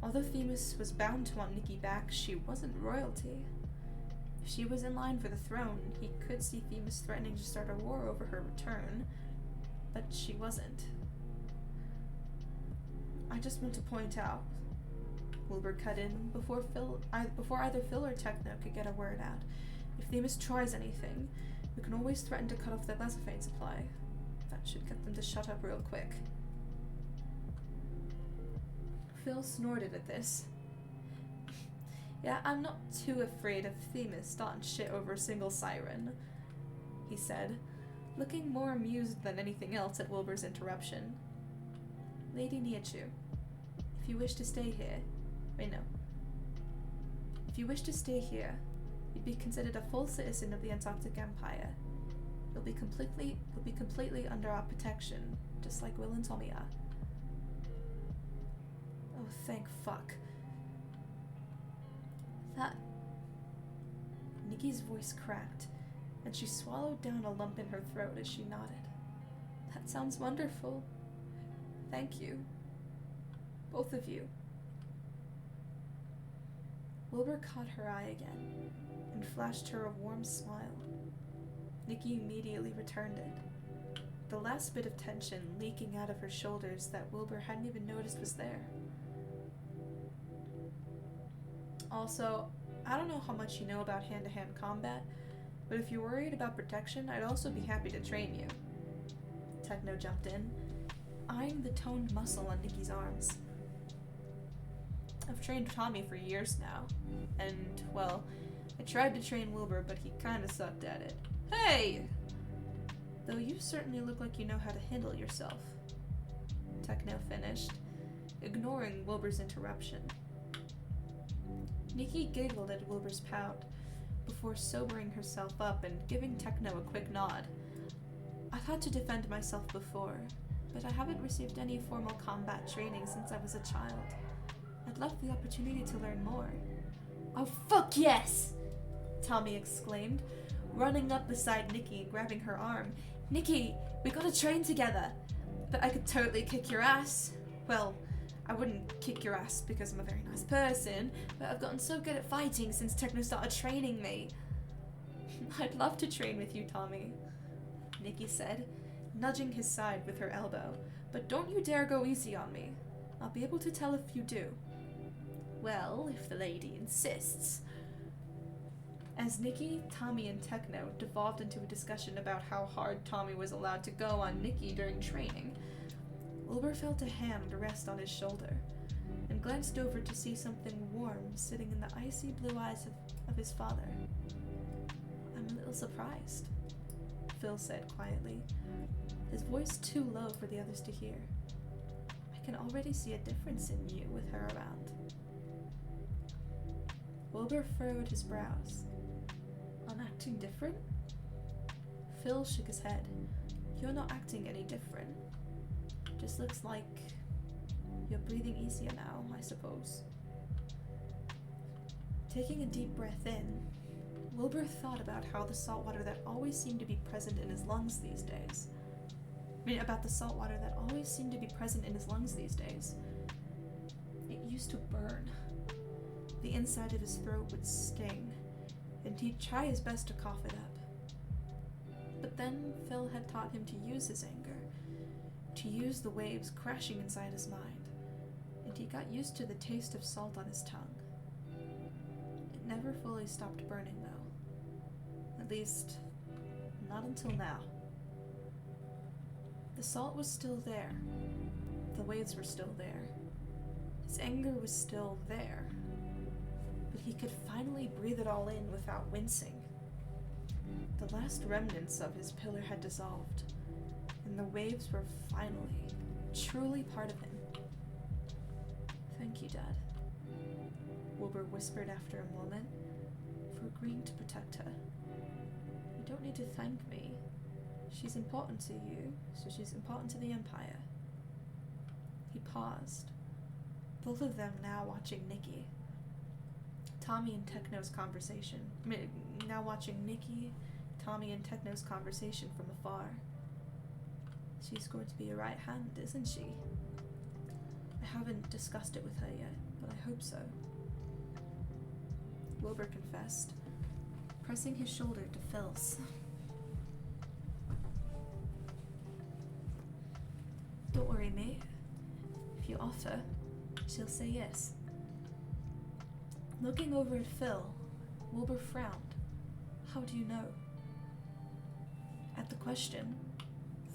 Although Themis was bound to want Nikki back, she wasn't royalty. If she was in line for the throne, he could see Themis threatening to start a war over her return, but she wasn't. I just want to point out, Wilbur cut in before either Phil or Techno could get a word out. If Themis tries anything, we can always threaten to cut off their laserphane supply. That should get them to shut up real quick. Phil snorted at this. Yeah, I'm not too afraid of Themis starting shit over a single siren, he said, looking more amused than anything else at Wilbur's interruption. Lady Nietzsche, if you wish to stay here... Wait, no. If you wish to stay here, you'd be considered a full citizen of the Antarctic Empire. You'll be completely under our protection, just like Will and Tommy are. Oh, thank fuck. That... Nikki's voice cracked, and she swallowed down a lump in her throat as she nodded. That sounds wonderful. Thank you. Both of you. Wilbur caught her eye again, and flashed her a warm smile. Nikki immediately returned it, the last bit of tension leaking out of her shoulders that Wilbur hadn't even noticed was there. Also, I don't know how much you know about hand-to-hand combat, but if you're worried about protection, I'd also be happy to train you. Techno jumped in, eyeing the toned muscle on Nikki's arms. I've trained Tommy for years now, and, well, I tried to train Wilbur, but he kinda sucked at it. Hey! Though you certainly look like you know how to handle yourself. Techno finished, ignoring Wilbur's interruption. Nikki giggled at Wilbur's pout, before sobering herself up and giving Techno a quick nod. I've had to defend myself before, but I haven't received any formal combat training since I was a child. I'd love the opportunity to learn more. Oh, fuck yes! Tommy exclaimed, running up beside Nikki and grabbing her arm. Nikki, we gotta train together. But I could totally kick your ass. Well, I wouldn't kick your ass because I'm a very nice person, but I've gotten so good at fighting since Techno started training me. I'd love to train with you, Tommy, Nikki said, nudging his side with her elbow. But don't you dare go easy on me. I'll be able to tell if you do. Well, if the lady insists. As Nikki, Tommy, and Techno devolved into a discussion about how hard Tommy was allowed to go on Nikki during training, Wilbur felt a hand rest on his shoulder, and glanced over to see something warm sitting in the icy blue eyes of his father. I'm a little surprised, Phil said quietly, his voice too low for the others to hear. I can already see a difference in you with her around. Wilbur furrowed his brows. I'm acting different? Phil shook his head. You're not acting any different. Just looks like you're breathing easier now, I suppose. Taking a deep breath in, Wilbur thought about how the salt water that always seemed to be present in his lungs these days. About the salt water that always seemed to be present in his lungs these days. It used to burn. The inside of his throat would sting, and he'd try his best to cough it up. But then Phil had taught him to use his anger, to use the waves crashing inside his mind, and he got used to the taste of salt on his tongue. It never fully stopped burning, though. At least, not until now. The salt was still there. The waves were still there. His anger was still there. But he could finally breathe it all in without wincing. The last remnants of his pillar had dissolved, and the waves were finally, truly part of him. Thank you, Dad, Wilbur whispered after a moment, for agreeing to protect her. You don't need to thank me. She's important to you, so she's important to the Empire. He paused, both of them now watching Nikki. Tommy and Techno's conversation. Now watching Nikki, Tommy, and Techno's conversation from afar. She's going to be a right hand, isn't she? I haven't discussed it with her yet, but I hope so, Wilbur confessed, pressing his shoulder to Phil's. Don't worry, mate. If you offer, she'll say yes. Looking over at Phil, Wilbur frowned. How do you know? At the question,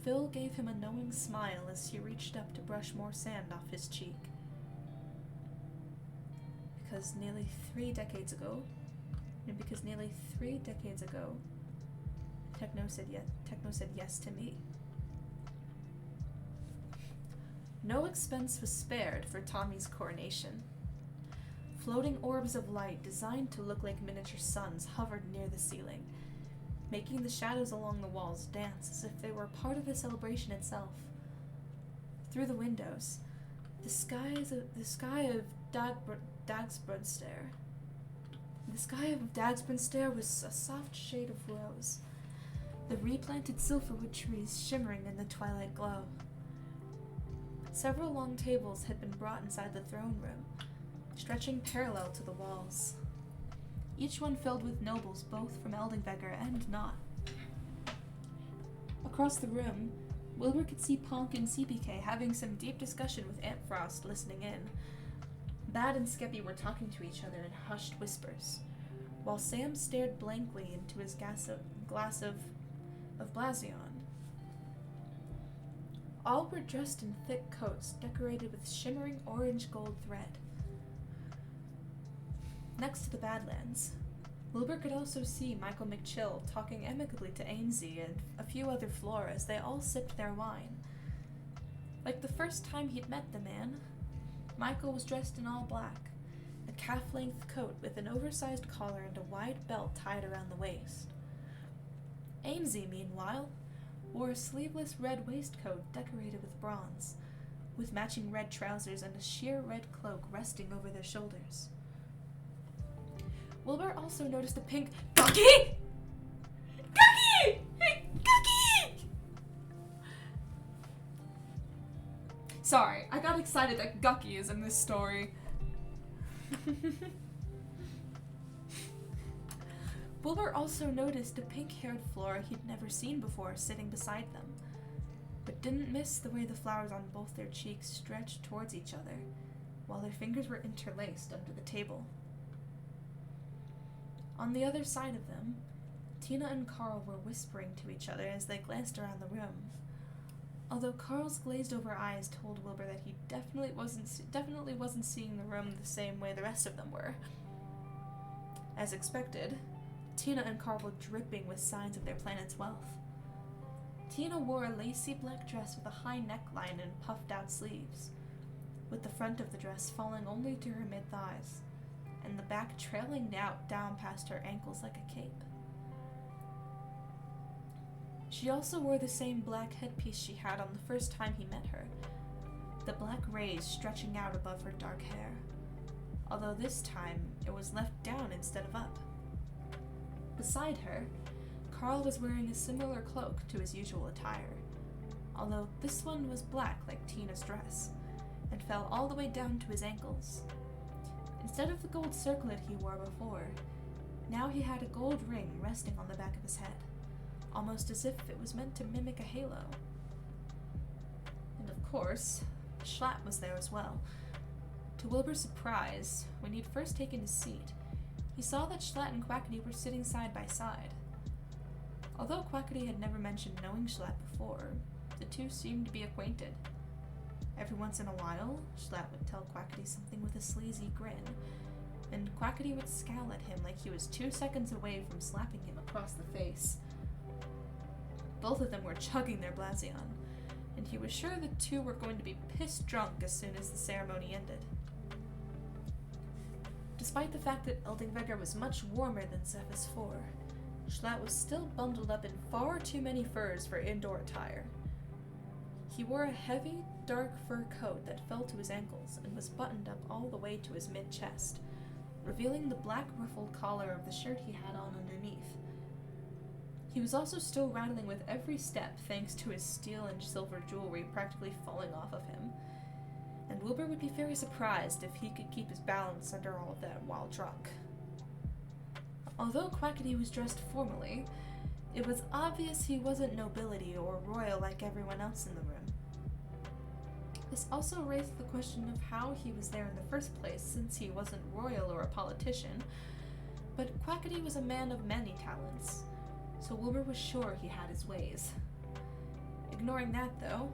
Phil gave him a knowing smile as he reached up to brush more sand off his cheek. Because nearly 3 decades ago, Techno said yes to me. No expense was spared for Tommy's coronation. Floating orbs of light designed to look like miniature suns hovered near the ceiling, making the shadows along the walls dance as if they were part of the celebration itself. Through the windows, the sky of Dagsburnstair was a soft shade of rose, the replanted sylpherwood trees shimmering in the twilight glow. Several long tables had been brought inside the throne room, stretching parallel to the walls, each one filled with nobles both from Eldingvegr and not. Across the room, Wilbur could see Ponk and CPK having some deep discussion with Aunt Frost listening in. Bad and Skeppy were talking to each other in hushed whispers, while Sam stared blankly into his glass of Blazion. All were dressed in thick coats decorated with shimmering orange gold thread. Next to the Badlands, Wilbur could also see Michael McChill talking amicably to Ainsley and a few other Flora as they all sipped their wine. Like the first time he'd met the man, Michael was dressed in all black, a calf-length coat with an oversized collar and a wide belt tied around the waist. Ainsley, meanwhile, wore a sleeveless red waistcoat decorated with bronze, with matching red trousers and a sheer red cloak resting over their shoulders. Wilbur also noticed a pink Gucky! Gucky! Gucky! Sorry, I got excited that Gucky is in this story. Wilbur also noticed a pink-haired Flora he'd never seen before sitting beside them, but didn't miss the way the flowers on both their cheeks stretched towards each other, while their fingers were interlaced under the table. On the other side of them, Tina and Carl were whispering to each other as they glanced around the room, although Carl's glazed-over eyes told Wilbur that he definitely wasn't seeing the room the same way the rest of them were. As expected, Tina and Carl were dripping with signs of their planet's wealth. Tina wore a lacy black dress with a high neckline and puffed-out sleeves, with the front of the dress falling only to her mid-thighs, and the back trailing down past her ankles like a cape. She also wore the same black headpiece she had on the first time he met her, the black rays stretching out above her dark hair, although this time it was left down instead of up. Beside her, Carl was wearing a similar cloak to his usual attire, although this one was black like Tina's dress, and fell all the way down to his ankles. Instead of the gold circlet he wore before, now he had a gold ring resting on the back of his head, almost as if it was meant to mimic a halo. And of course, Schlatt was there as well. To Wilbur's surprise, when he'd first taken his seat, he saw that Schlatt and Quackity were sitting side by side. Although Quackity had never mentioned knowing Schlatt before, the two seemed to be acquainted. Every once in a while, Schlatt would tell Quackity something with a sleazy grin, and Quackity would scowl at him like he was 2 seconds away from slapping him across the face. Both of them were chugging their Blazion, and he was sure the two were going to be pissed drunk as soon as the ceremony ended. Despite the fact that Eldingvegr was much warmer than Cephas 4, Schlatt was still bundled up in far too many furs for indoor attire. He wore a heavy, dark fur coat that fell to his ankles and was buttoned up all the way to his mid-chest, revealing the black ruffled collar of the shirt he had on underneath. He was also still rattling with every step thanks to his steel and silver jewelry practically falling off of him, and Wilbur would be very surprised if he could keep his balance under all of that while drunk. Although Quackity was dressed formally, it was obvious he wasn't nobility or royal like everyone else in the room. This also raised the question of how he was there in the first place, since he wasn't royal or a politician, but Quackity was a man of many talents, so Wilbur was sure he had his ways. Ignoring that, though,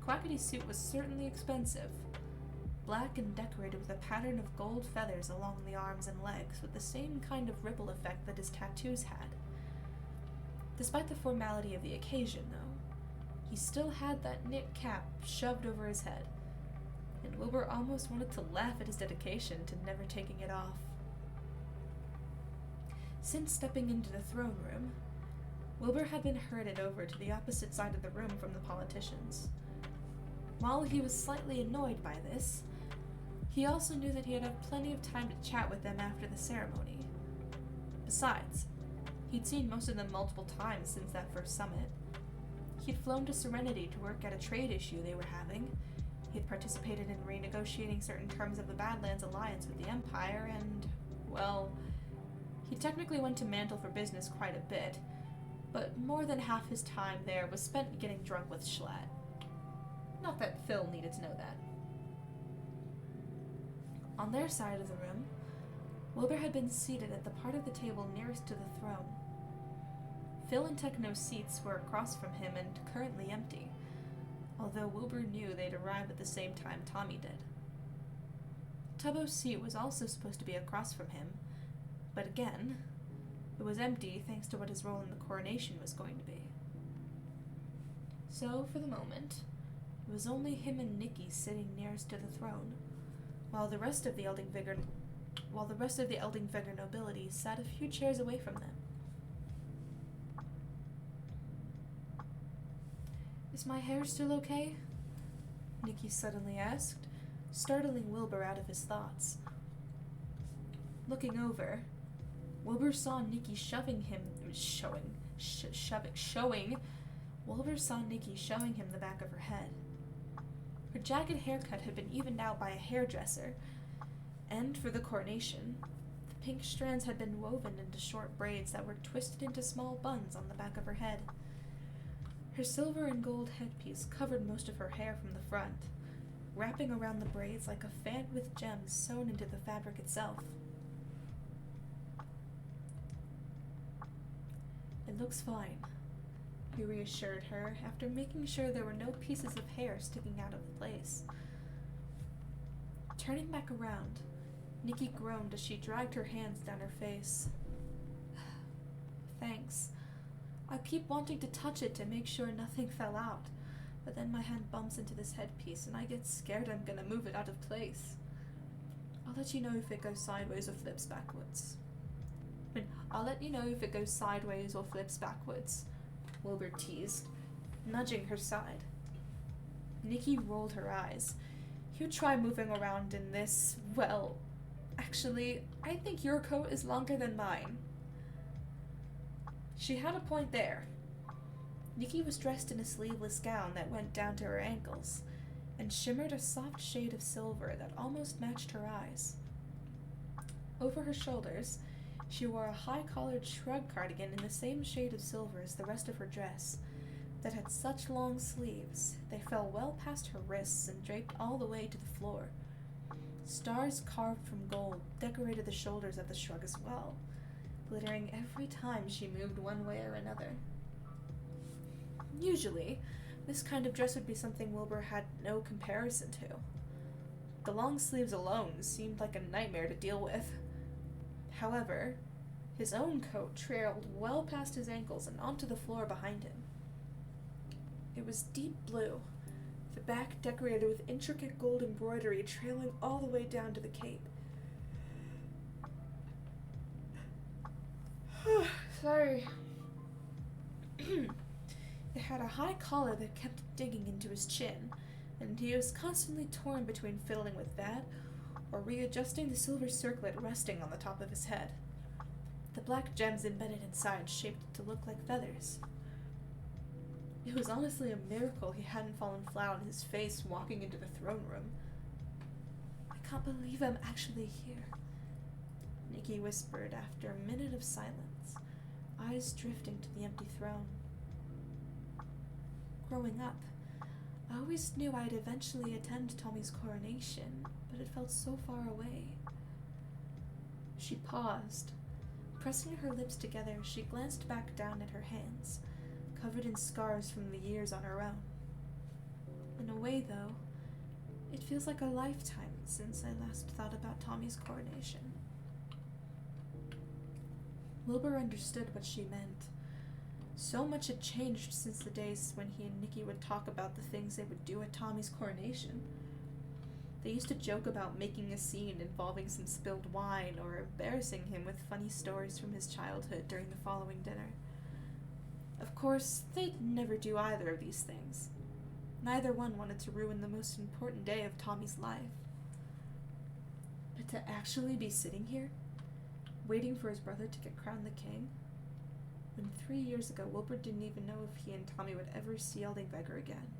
Quackity's suit was certainly expensive. Black and decorated with a pattern of gold feathers along the arms and legs, with the same kind of ripple effect that his tattoos had. Despite the formality of the occasion, though, he still had that knit cap shoved over his head, and Wilbur almost wanted to laugh at his dedication to never taking it off. Since stepping into the throne room, Wilbur had been herded over to the opposite side of the room from the politicians. While he was slightly annoyed by this, he also knew that he'd have plenty of time to chat with them after the ceremony. Besides, he'd seen most of them multiple times since that first summit. He'd flown to Serenity to work at a trade issue they were having. He'd participated in renegotiating certain terms of the Badlands alliance with the Empire, and, well, he technically went to Mantle for business quite a bit, but more than half his time there was spent getting drunk with Schlatt. Not that Phil needed to know that. On their side of the room, Wilbur had been seated at the part of the table nearest to the throne. Phil and Techno's seats were across from him and currently empty, although Wilbur knew they'd arrived at the same time Tommy did. Tubbo's seat was also supposed to be across from him, but again, it was empty thanks to what his role in the coronation was going to be. So, for the moment, it was only him and Nikki sitting nearest to the throne, while the rest of the Eldingvigor nobility sat a few chairs away from them. "Is my hair still okay?" Nikki suddenly asked, startling Wilbur out of his thoughts. Looking over, Wilbur saw Nikki showing him the back of her head. Her jagged haircut had been evened out by a hairdresser, and for the coronation, the pink strands had been woven into short braids that were twisted into small buns on the back of her head. Her silver and gold headpiece covered most of her hair from the front, wrapping around the braids like a fan with gems sewn into the fabric itself. "It looks fine," he reassured her after making sure there were no pieces of hair sticking out of place. Turning back around, Nikki groaned as she dragged her hands down her face. "Thanks. I keep wanting to touch it to make sure nothing fell out, but then my hand bumps into this headpiece and I get scared I'm gonna move it out of place. I'll let you know if it goes sideways or flips backwards." Wilbur teased, nudging her side. Nikki rolled her eyes. "You try moving around in this, well, actually, I think your coat is longer than mine." She had a point there. Nikki was dressed in a sleeveless gown that went down to her ankles, and shimmered a soft shade of silver that almost matched her eyes. Over her shoulders, she wore a high-collared shrug cardigan in the same shade of silver as the rest of her dress, that had such long sleeves they fell well past her wrists and draped all the way to the floor. Stars carved from gold decorated the shoulders of the shrug as well, glittering every time she moved one way or another. Usually, this kind of dress would be something Wilbur had no comparison to. The long sleeves alone seemed like a nightmare to deal with. However, his own coat trailed well past his ankles and onto the floor behind him. It was deep blue, the back decorated with intricate gold embroidery trailing all the way down to the cape. Sorry. It had a high collar that kept digging into his chin, and he was constantly torn between fiddling with that or readjusting the silver circlet resting on the top of his head. The black gems embedded inside shaped it to look like feathers. It was honestly a miracle he hadn't fallen flat on his face walking into the throne room. can't believe I'm actually here, Nikki whispered after a minute of silence, eyes drifting to the empty throne. Growing up, I always knew I'd eventually attend Tommy's coronation, but it felt so far away. She paused. Pressing her lips together, she glanced back down at her hands, covered in scars from the years on her own. In a way, though, it feels like a lifetime since I last thought about Tommy's coronation. Wilbur understood what she meant. So much had changed since the days when he and Nikki would talk about the things they would do at Tommy's coronation. They used to joke about making a scene involving some spilled wine or embarrassing him with funny stories from his childhood during the following dinner. Of course, they'd never do either of these things. Neither one wanted to ruin the most important day of Tommy's life. But to actually be sitting here, waiting for his brother to get crowned the king, when 3 years ago Wilbur didn't even know if he and Tommy would ever see Eldingbeger again.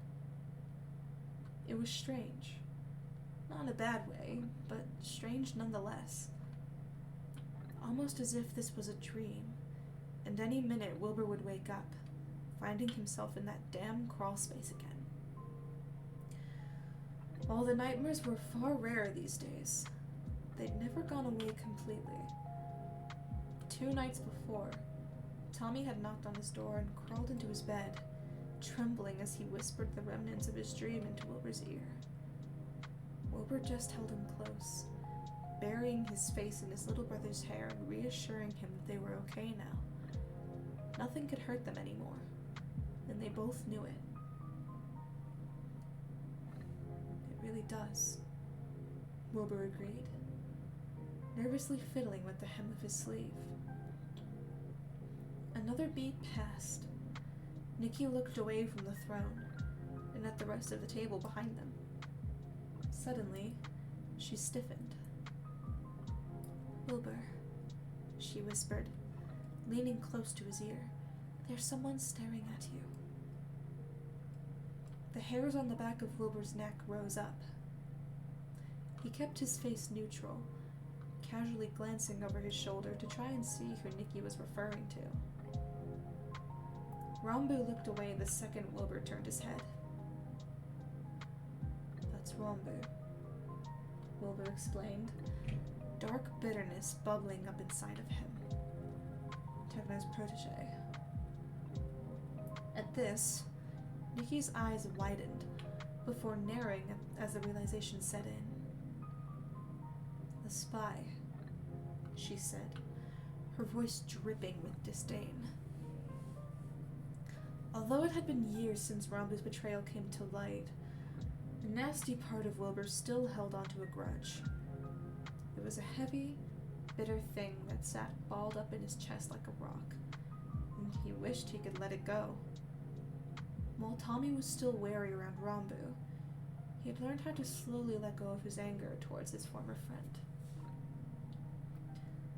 It was strange. Not in a bad way, but strange nonetheless. Almost as if this was a dream, and any minute Wilbur would wake up, finding himself in that damn crawl space again. While the nightmares were far rarer these days, they'd never gone away completely. 2 nights before, Tommy had knocked on his door and crawled into his bed, trembling as he whispered the remnants of his dream into Wilbur's ear. Wilbur just held him close, burying his face in his little brother's hair and reassuring him that they were okay now. Nothing could hurt them anymore, and they both knew it. It really does, Wilbur agreed, nervously fiddling with the hem of his sleeve. Another beat passed. Nikki looked away from the throne and at the rest of the table behind them. Suddenly, she stiffened. "Wilbur," she whispered, leaning close to his ear, "there's someone staring at you." The hairs on the back of Wilbur's neck rose up. He kept his face neutral, casually glancing over his shoulder to try and see who Nikki was referring to. Rambu looked away the second Wilbur turned his head. "That's Rambu," Wilbur explained, dark bitterness bubbling up inside of him. Tegna's protege. At this, Nikki's eyes widened before narrowing as the realization set in. "The spy," she said, her voice dripping with disdain. Although it had been years since Rambu's betrayal came to light, a nasty part of Wilbur still held onto a grudge. It was a heavy, bitter thing that sat balled up in his chest like a rock, and he wished he could let it go. While Tommy was still wary around Rambu, he had learned how to slowly let go of his anger towards his former friend.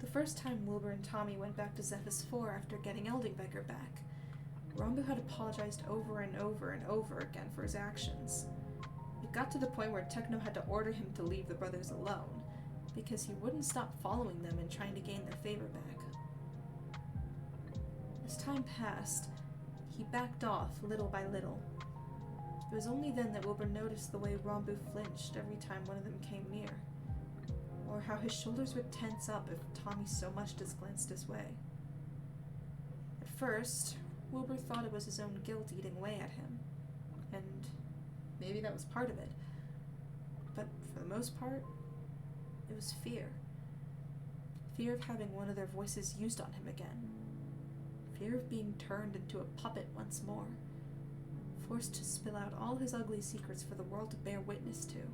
The first time Wilbur and Tommy went back to Zephyr's 4 after getting Eldingbeger back, Rambu had apologized over and over and over again for his actions. It got to the point where Techno had to order him to leave the brothers alone, because he wouldn't stop following them and trying to gain their favor back. As time passed, he backed off little by little. It was only then that Wilbur noticed the way Rambu flinched every time one of them came near, or how his shoulders would tense up if Tommy so much as glanced his way. At first, Wilbur thought it was his own guilt eating away at him, and maybe that was part of it. But for the most part, it was fear. Fear of having one of their voices used on him again. Fear of being turned into a puppet once more, forced to spill out all his ugly secrets for the world to bear witness to.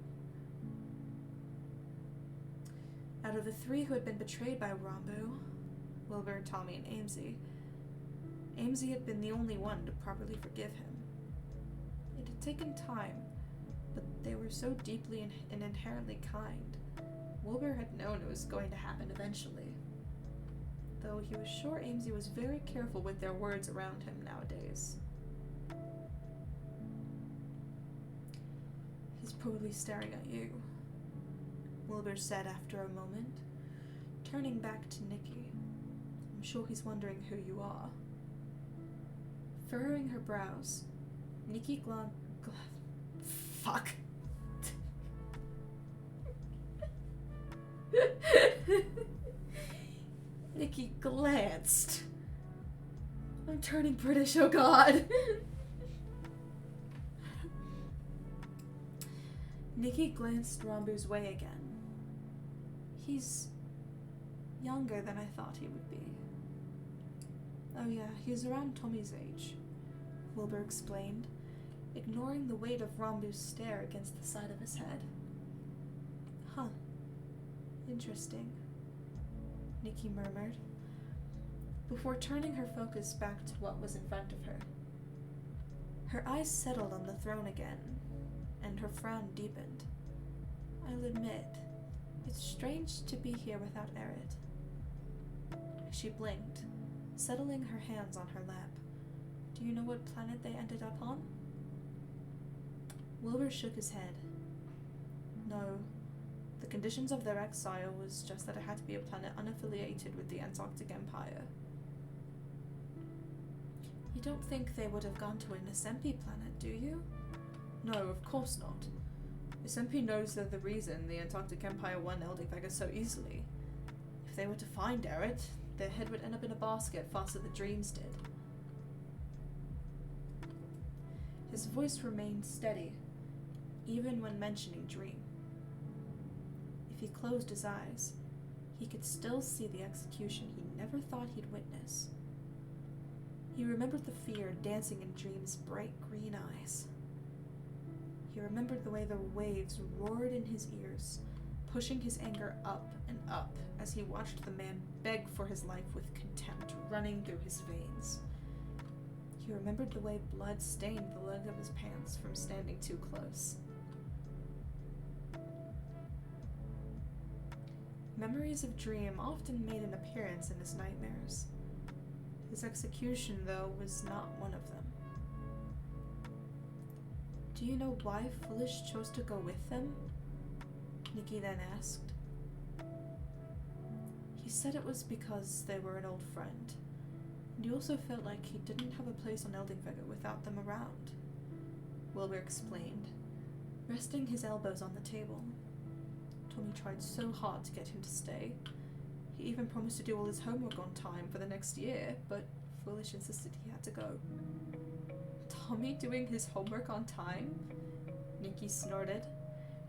Out of the 3 who had been betrayed by Rambu, Wilbur, Tommy, and Amesy had been the only one to properly forgive him. It had taken time, but they were so deeply and inherently kind. Wilbur had known it was going to happen eventually, though he was sure Amesy was very careful with their words around him nowadays. "He's probably staring at you," Wilbur said after a moment, turning back to Nikki. I'm sure he's wondering who you are. Furrowing her brows, Nikki Fuck. Nikki glanced. I'm turning British, oh god. Nikki glanced Rambu's way again. He's younger than I thought he would be. Oh yeah, he's around Tommy's age, Wilbur explained, ignoring the weight of Rambu's stare against the side of his head. Huh. Interesting, Nikki murmured, before turning her focus back to what was in front of her. Her eyes settled on the throne again, and her frown deepened. I'll admit, it's strange to be here without Eret. She blinked, settling her hands on her lap. Do you know what planet they ended up on? Wilbur shook his head. No. The conditions of their exile was just that it had to be a planet unaffiliated with the Antarctic Empire. You don't think they would have gone to an SMP planet, do you? No, of course not. SMP knows they're the reason the Antarctic Empire won Eldingvega so easily. If they were to find Eret, their head would end up in a basket faster than Dreams did. His voice remained steady, even when mentioning Dream. If he closed his eyes, he could still see the execution he never thought he'd witness. He remembered the fear dancing in Dream's bright green eyes. He remembered the way the waves roared in his ears, pushing his anger up and up as he watched the man beg for his life with contempt running through his veins. He remembered the way blood stained the leg of his pants from standing too close. Memories of Dream often made an appearance in his nightmares. His execution, though, was not one of them. Do you know why Foolish chose to go with them? Nikki then asked. He said it was because they were an old friend, and he also felt like he didn't have a place on Eldingvega without them around, Wilbur explained, resting his elbows on the table. Tommy tried so hard to get him to stay. He even promised to do all his homework on time for the next year, but Foolish insisted he had to go. Tommy doing his homework on time? Nikki snorted.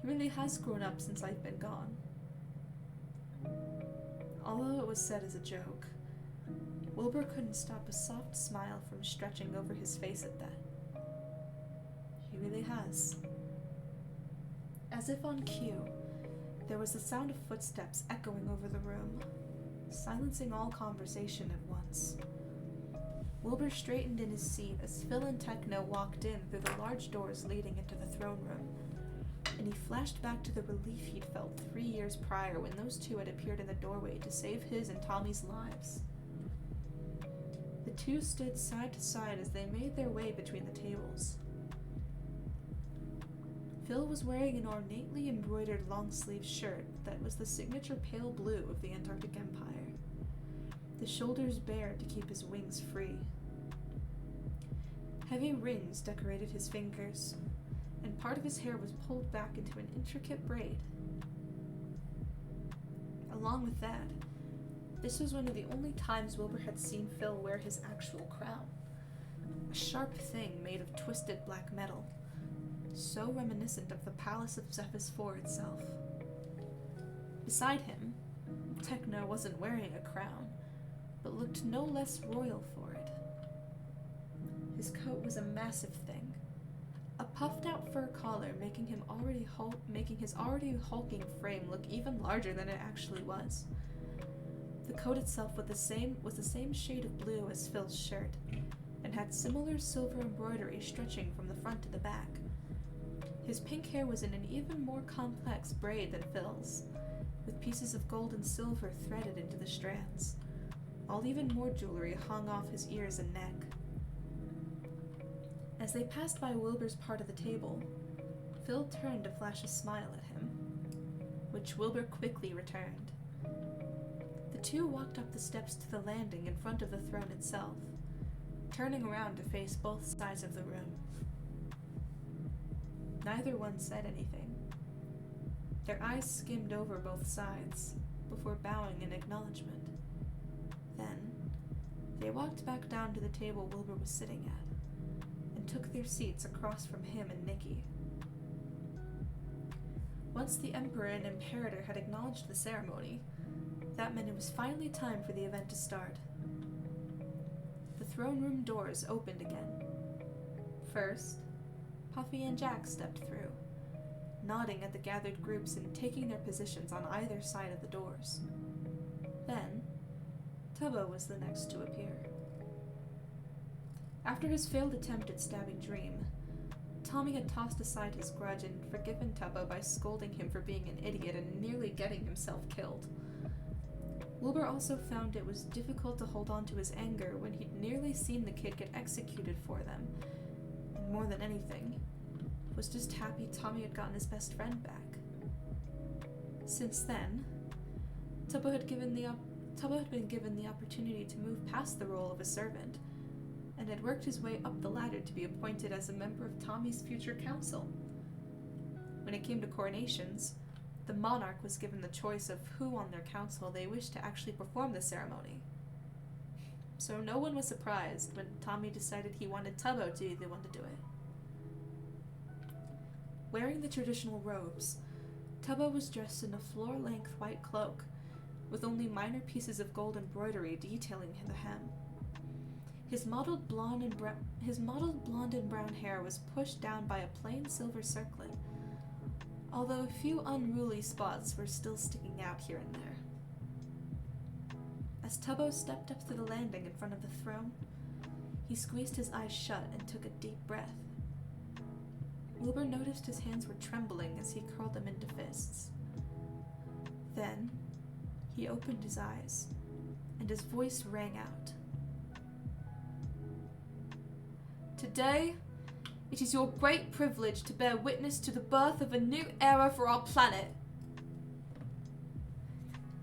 He really has grown up since I've been gone. Although it was said as a joke, Wilbur couldn't stop a soft smile from stretching over his face at that. He really has. As if on cue, there was the sound of footsteps echoing over the room, silencing all conversation at once. Wilbur straightened in his seat as Phil and Techno walked in through the large doors leading into the throne room, and he flashed back to the relief he'd felt 3 years prior when those two had appeared in the doorway to save his and Tommy's lives. The two stood side to side as they made their way between the tables. Phil was wearing an ornately embroidered long-sleeved shirt that was the signature pale blue of the Antarctic Empire, the shoulders bare to keep his wings free. Heavy rings decorated his fingers, and part of his hair was pulled back into an intricate braid. Along with that, this was one of the only times Wilbur had seen Phil wear his actual crown, a sharp thing made of twisted black metal, so reminiscent of the palace of Zephyr's 4 itself. Beside him, Techno wasn't wearing a crown, but looked no less royal for it. His coat was a massive thing, a puffed-out fur collar making his already hulking frame look even larger than it actually was. The coat itself was the same shade of blue as Phil's shirt, and had similar silver embroidery stretching from the front to the back. His pink hair was in an even more complex braid than Phil's, with pieces of gold and silver threaded into the strands, while even more jewelry hung off his ears and neck. As they passed by Wilbur's part of the table, Phil turned to flash a smile at him. which Wilbur quickly returned. The two walked up the steps to the landing in front of the throne itself, turning around to face both sides of the room. Neither one said anything. Their eyes skimmed over both sides, before bowing in acknowledgement. Then, they walked back down to the table Wilbur was sitting at, and took their seats across from him and Nikki. Once the Emperor and Imperator had acknowledged the ceremony, that meant it was finally time for the event to start. The throne room doors opened again. First, Puffy and Jack stepped through, nodding at the gathered groups and taking their positions on either side of the doors. Then, Tubbo was the next to appear. After his failed attempt at stabbing Dream, Tommy had tossed aside his grudge and forgiven Tubbo by scolding him for being an idiot and nearly getting himself killed. Wilbur also found it was difficult to hold on to his anger when he'd nearly seen the kid get executed for them, and more than anything, was just happy Tommy had gotten his best friend back. Since then, Tubbo had been given the opportunity to move past the role of a servant, and had worked his way up the ladder to be appointed as a member of Tommy's future council. When it came to coronations, the monarch was given the choice of who on their council they wished to actually perform the ceremony. So no one was surprised when Tommy decided he wanted Tubbo to be the one to do it. Wearing the traditional robes, Tubbo was dressed in a floor-length white cloak, with only minor pieces of gold embroidery detailing the hem. His mottled blonde and brown hair was pushed down by a plain silver circlet, although a few unruly spots were still sticking out here and there. As Tubbo stepped up to the landing in front of the throne, he squeezed his eyes shut and took a deep breath. Wilbur noticed his hands were trembling as he curled them into fists. Then, he opened his eyes, and his voice rang out. Today, it is your great privilege to bear witness to the birth of a new era for our planet.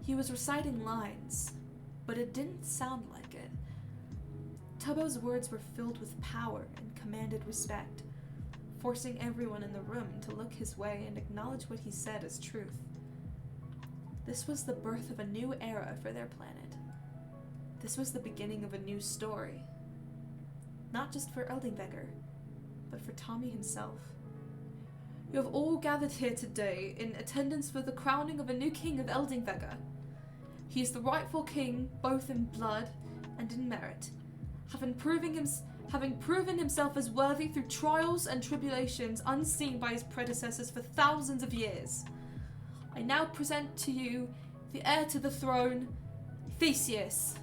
He was reciting lines, but it didn't sound like it. Tubbo's words were filled with power and commanded respect, forcing everyone in the room to look his way and acknowledge what he said as truth. This was the birth of a new era for their planet. This was the beginning of a new story. Not just for Eldingvegger, but for Tommy himself. You have all gathered here today in attendance for the crowning of a new king of Eldingvegger. He is the rightful king, both in blood and in merit, having proven himself as worthy through trials and tribulations unseen by his predecessors for thousands of years. I now present to you the heir to the throne, Theseus.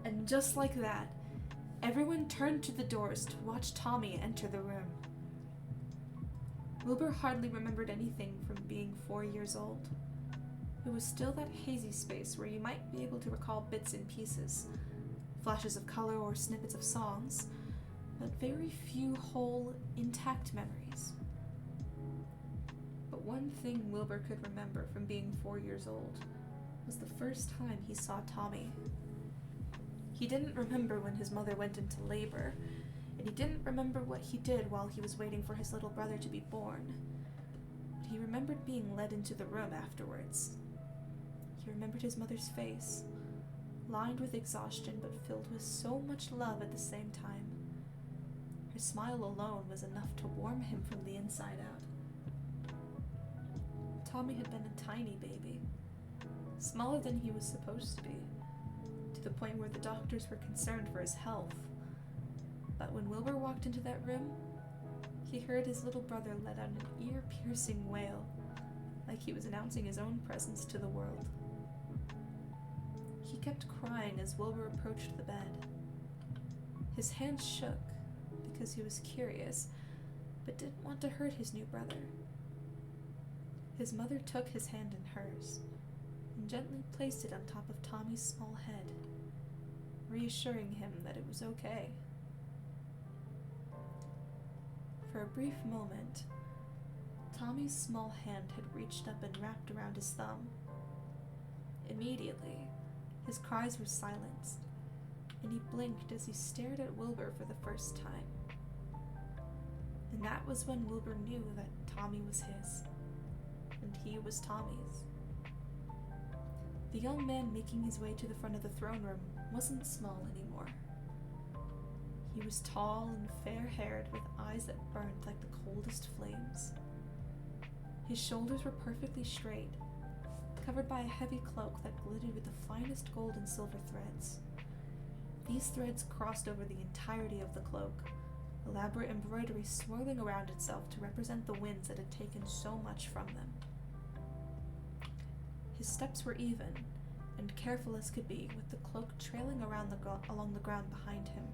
And just like that, everyone turned to the doors to watch Tommy enter the room. Wilbur hardly remembered anything from being 4 years old. It was still that hazy space where you might be able to recall bits and pieces, flashes of color or snippets of songs, but very few whole, intact memories. But one thing Wilbur could remember from being 4 years old was the first time he saw Tommy. He didn't remember when his mother went into labor, and he didn't remember what he did while he was waiting for his little brother to be born. But he remembered being led into the room afterwards. He remembered his mother's face, lined with exhaustion but filled with so much love at the same time. Her smile alone was enough to warm him from the inside out. Tommy had been a tiny baby, smaller than he was supposed to be, to the point where the doctors were concerned for his health. But when Wilbur walked into that room, he heard his little brother let out an ear-piercing wail, like he was announcing his own presence to the world. He kept crying as Wilbur approached the bed. His hands shook because he was curious, but didn't want to hurt his new brother. His mother took his hand in hers and gently placed it on top of Tommy's small head, reassuring him that it was okay. For a brief moment, Tommy's small hand had reached up and wrapped around his thumb. Immediately, his cries were silenced, and he blinked as he stared at Wilbur for the first time. And that was when Wilbur knew that Tommy was his, and he was Tommy's. The young man making his way to the front of the throne room wasn't small anymore. He was tall and fair-haired with eyes that burned like the coldest flames. His shoulders were perfectly straight, covered by a heavy cloak that glittered with the finest gold and silver threads. These threads crossed over the entirety of the cloak, elaborate embroidery swirling around itself to represent the winds that had taken so much from them. His steps were even, and careful as could be, with the cloak trailing around along the ground behind him.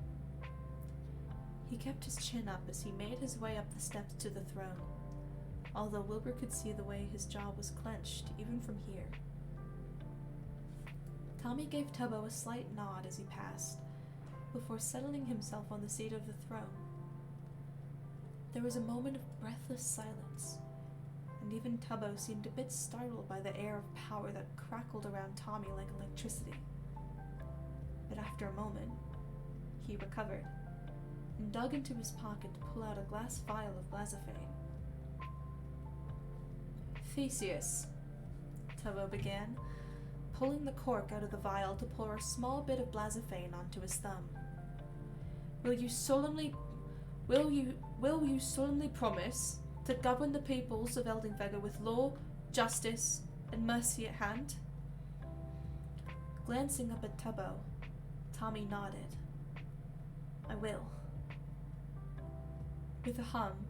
He kept his chin up as he made his way up the steps to the throne, although Wilbur could see the way his jaw was clenched, even from here. Tommy gave Tubbo a slight nod as he passed, before settling himself on the seat of the throne. There was a moment of breathless silence, and even Tubbo seemed a bit startled by the air of power that crackled around Tommy like electricity. But after a moment, he recovered, and dug into his pocket to pull out a glass vial of Blazafane. "Theseus," Tubbo began, pulling the cork out of the vial to pour a small bit of Blazafane onto his thumb. Will you solemnly promise to govern the peoples of Eldingvega with law, justice, and mercy at hand?" Glancing up at Tubbo, Tommy nodded. "I will." With a hum,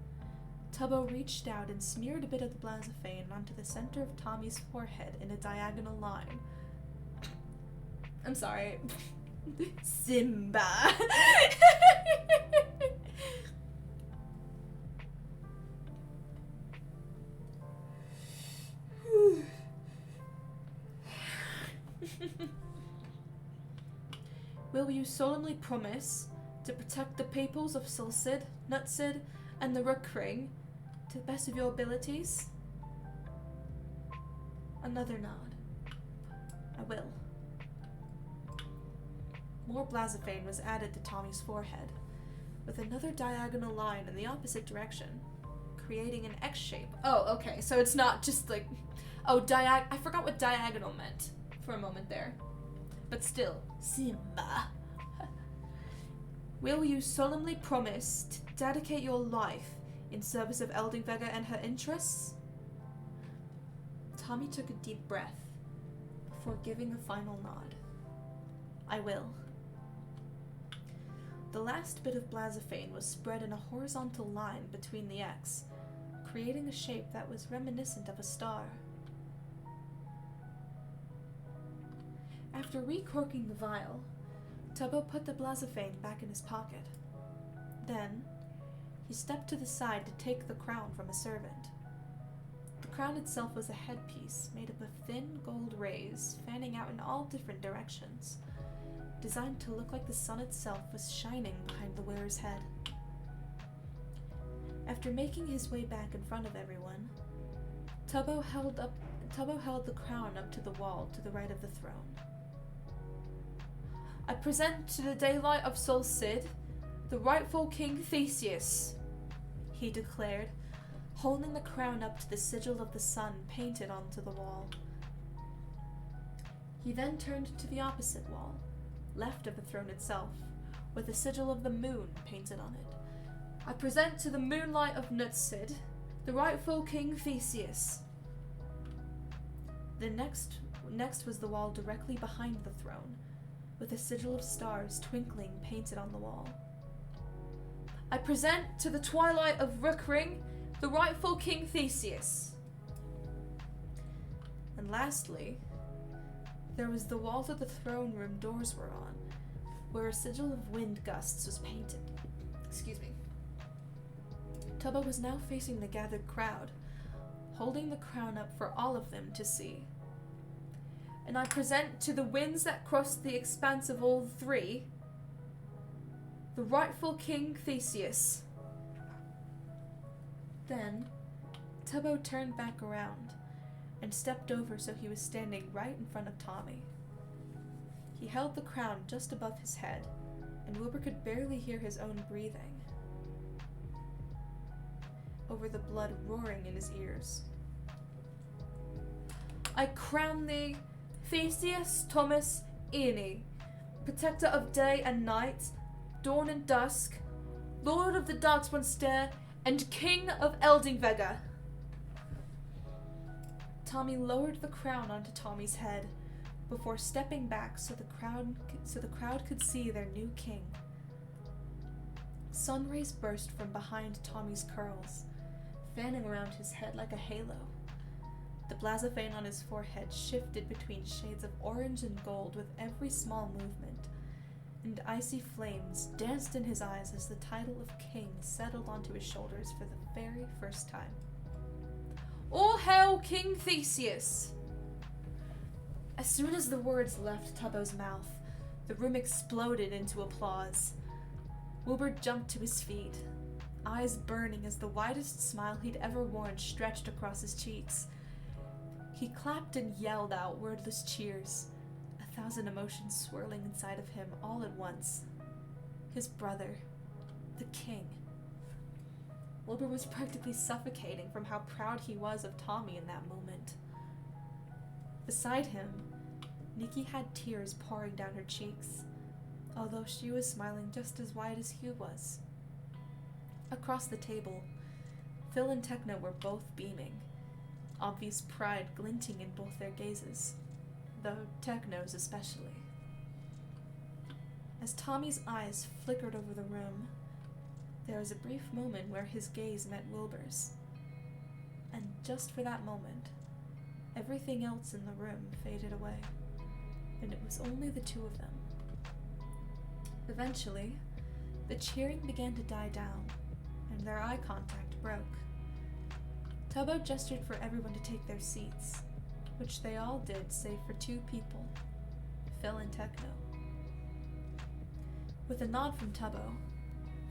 Tubbo reached out and smeared a bit of the Blazafane onto the center of Tommy's forehead in a diagonal line. I'm sorry. Simba! Will you solemnly promise to protect the peoples of Sulcid, Nutsid, and the Rookring to the best of your abilities? Another nod. I will. More Blazafane was added to Tommy's forehead, with another diagonal line in the opposite direction, creating an X shape. Oh, okay, so it's not just like... Oh, I forgot what diagonal meant for a moment there. But still, Simba. Will you solemnly promise to dedicate your life in service of Eldingvega and her interests? Tommy took a deep breath before giving a final nod. I will. The last bit of Blazafane was spread in a horizontal line between the X, creating a shape that was reminiscent of a star. After recorking the vial, Tubbo put the Blazafane back in his pocket. Then, he stepped to the side to take the crown from a servant. The crown itself was a headpiece made up of thin gold rays fanning out in all different directions, designed to look like the sun itself was shining behind the wearer's head. After making his way back in front of everyone, Tubbo held the crown up to the wall to the right of the throne. I present to the daylight of Sol Cid, the rightful King Theseus, he declared, holding the crown up to the sigil of the sun painted onto the wall. He then turned to the opposite wall, left of the throne itself, with the sigil of the moon painted on it. I present to the moonlight of Nutsid, the rightful King Theseus. The next was the wall directly behind the throne, with a sigil of stars twinkling painted on the wall. I present to the twilight of Rookring, the rightful King Theseus. And lastly, there was the wall that the throne room doors were on, where a sigil of wind gusts was painted. Excuse me. Tubbo was now facing the gathered crowd, holding the crown up for all of them to see. And I present to the winds that cross the expanse of all three, the rightful King Theseus. Then, Tubbo turned back around and stepped over so he was standing right in front of Tommy. He held the crown just above his head, and Wilbur could barely hear his own breathing over the blood roaring in his ears. "I crown thee, Theseus Thomas Earney, protector of day and night, dawn and dusk, lord of the Darkspawn Stair, and king of Eldingvega." Tommy lowered the crown onto Tommy's head before stepping back so the crowd could see their new king. Sun rays burst from behind Tommy's curls, fanning around his head like a halo. The blazophane on his forehead shifted between shades of orange and gold with every small movement, and icy flames danced in his eyes as the title of king settled onto his shoulders for the very first time. "All hail King Theseus!" As soon as the words left Tubbo's mouth, the room exploded into applause. Wilbur jumped to his feet, eyes burning as the widest smile he'd ever worn stretched across his cheeks. He clapped and yelled out wordless cheers, 1,000 emotions swirling inside of him all at once. His brother, the king. Wilbur was practically suffocating from how proud he was of Tommy in that moment. Beside him, Nikki had tears pouring down her cheeks, although she was smiling just as wide as Hugh was. Across the table, Phil and Techno were both beaming, obvious pride glinting in both their gazes, though Techno's especially. As Tommy's eyes flickered over the room, there was a brief moment where his gaze met Wilbur's, and just for that moment, everything else in the room faded away, and it was only the two of them. Eventually, the cheering began to die down, and their eye contact broke. Tubbo gestured for everyone to take their seats, which they all did save for two people, Phil and Techno. With a nod from Tubbo,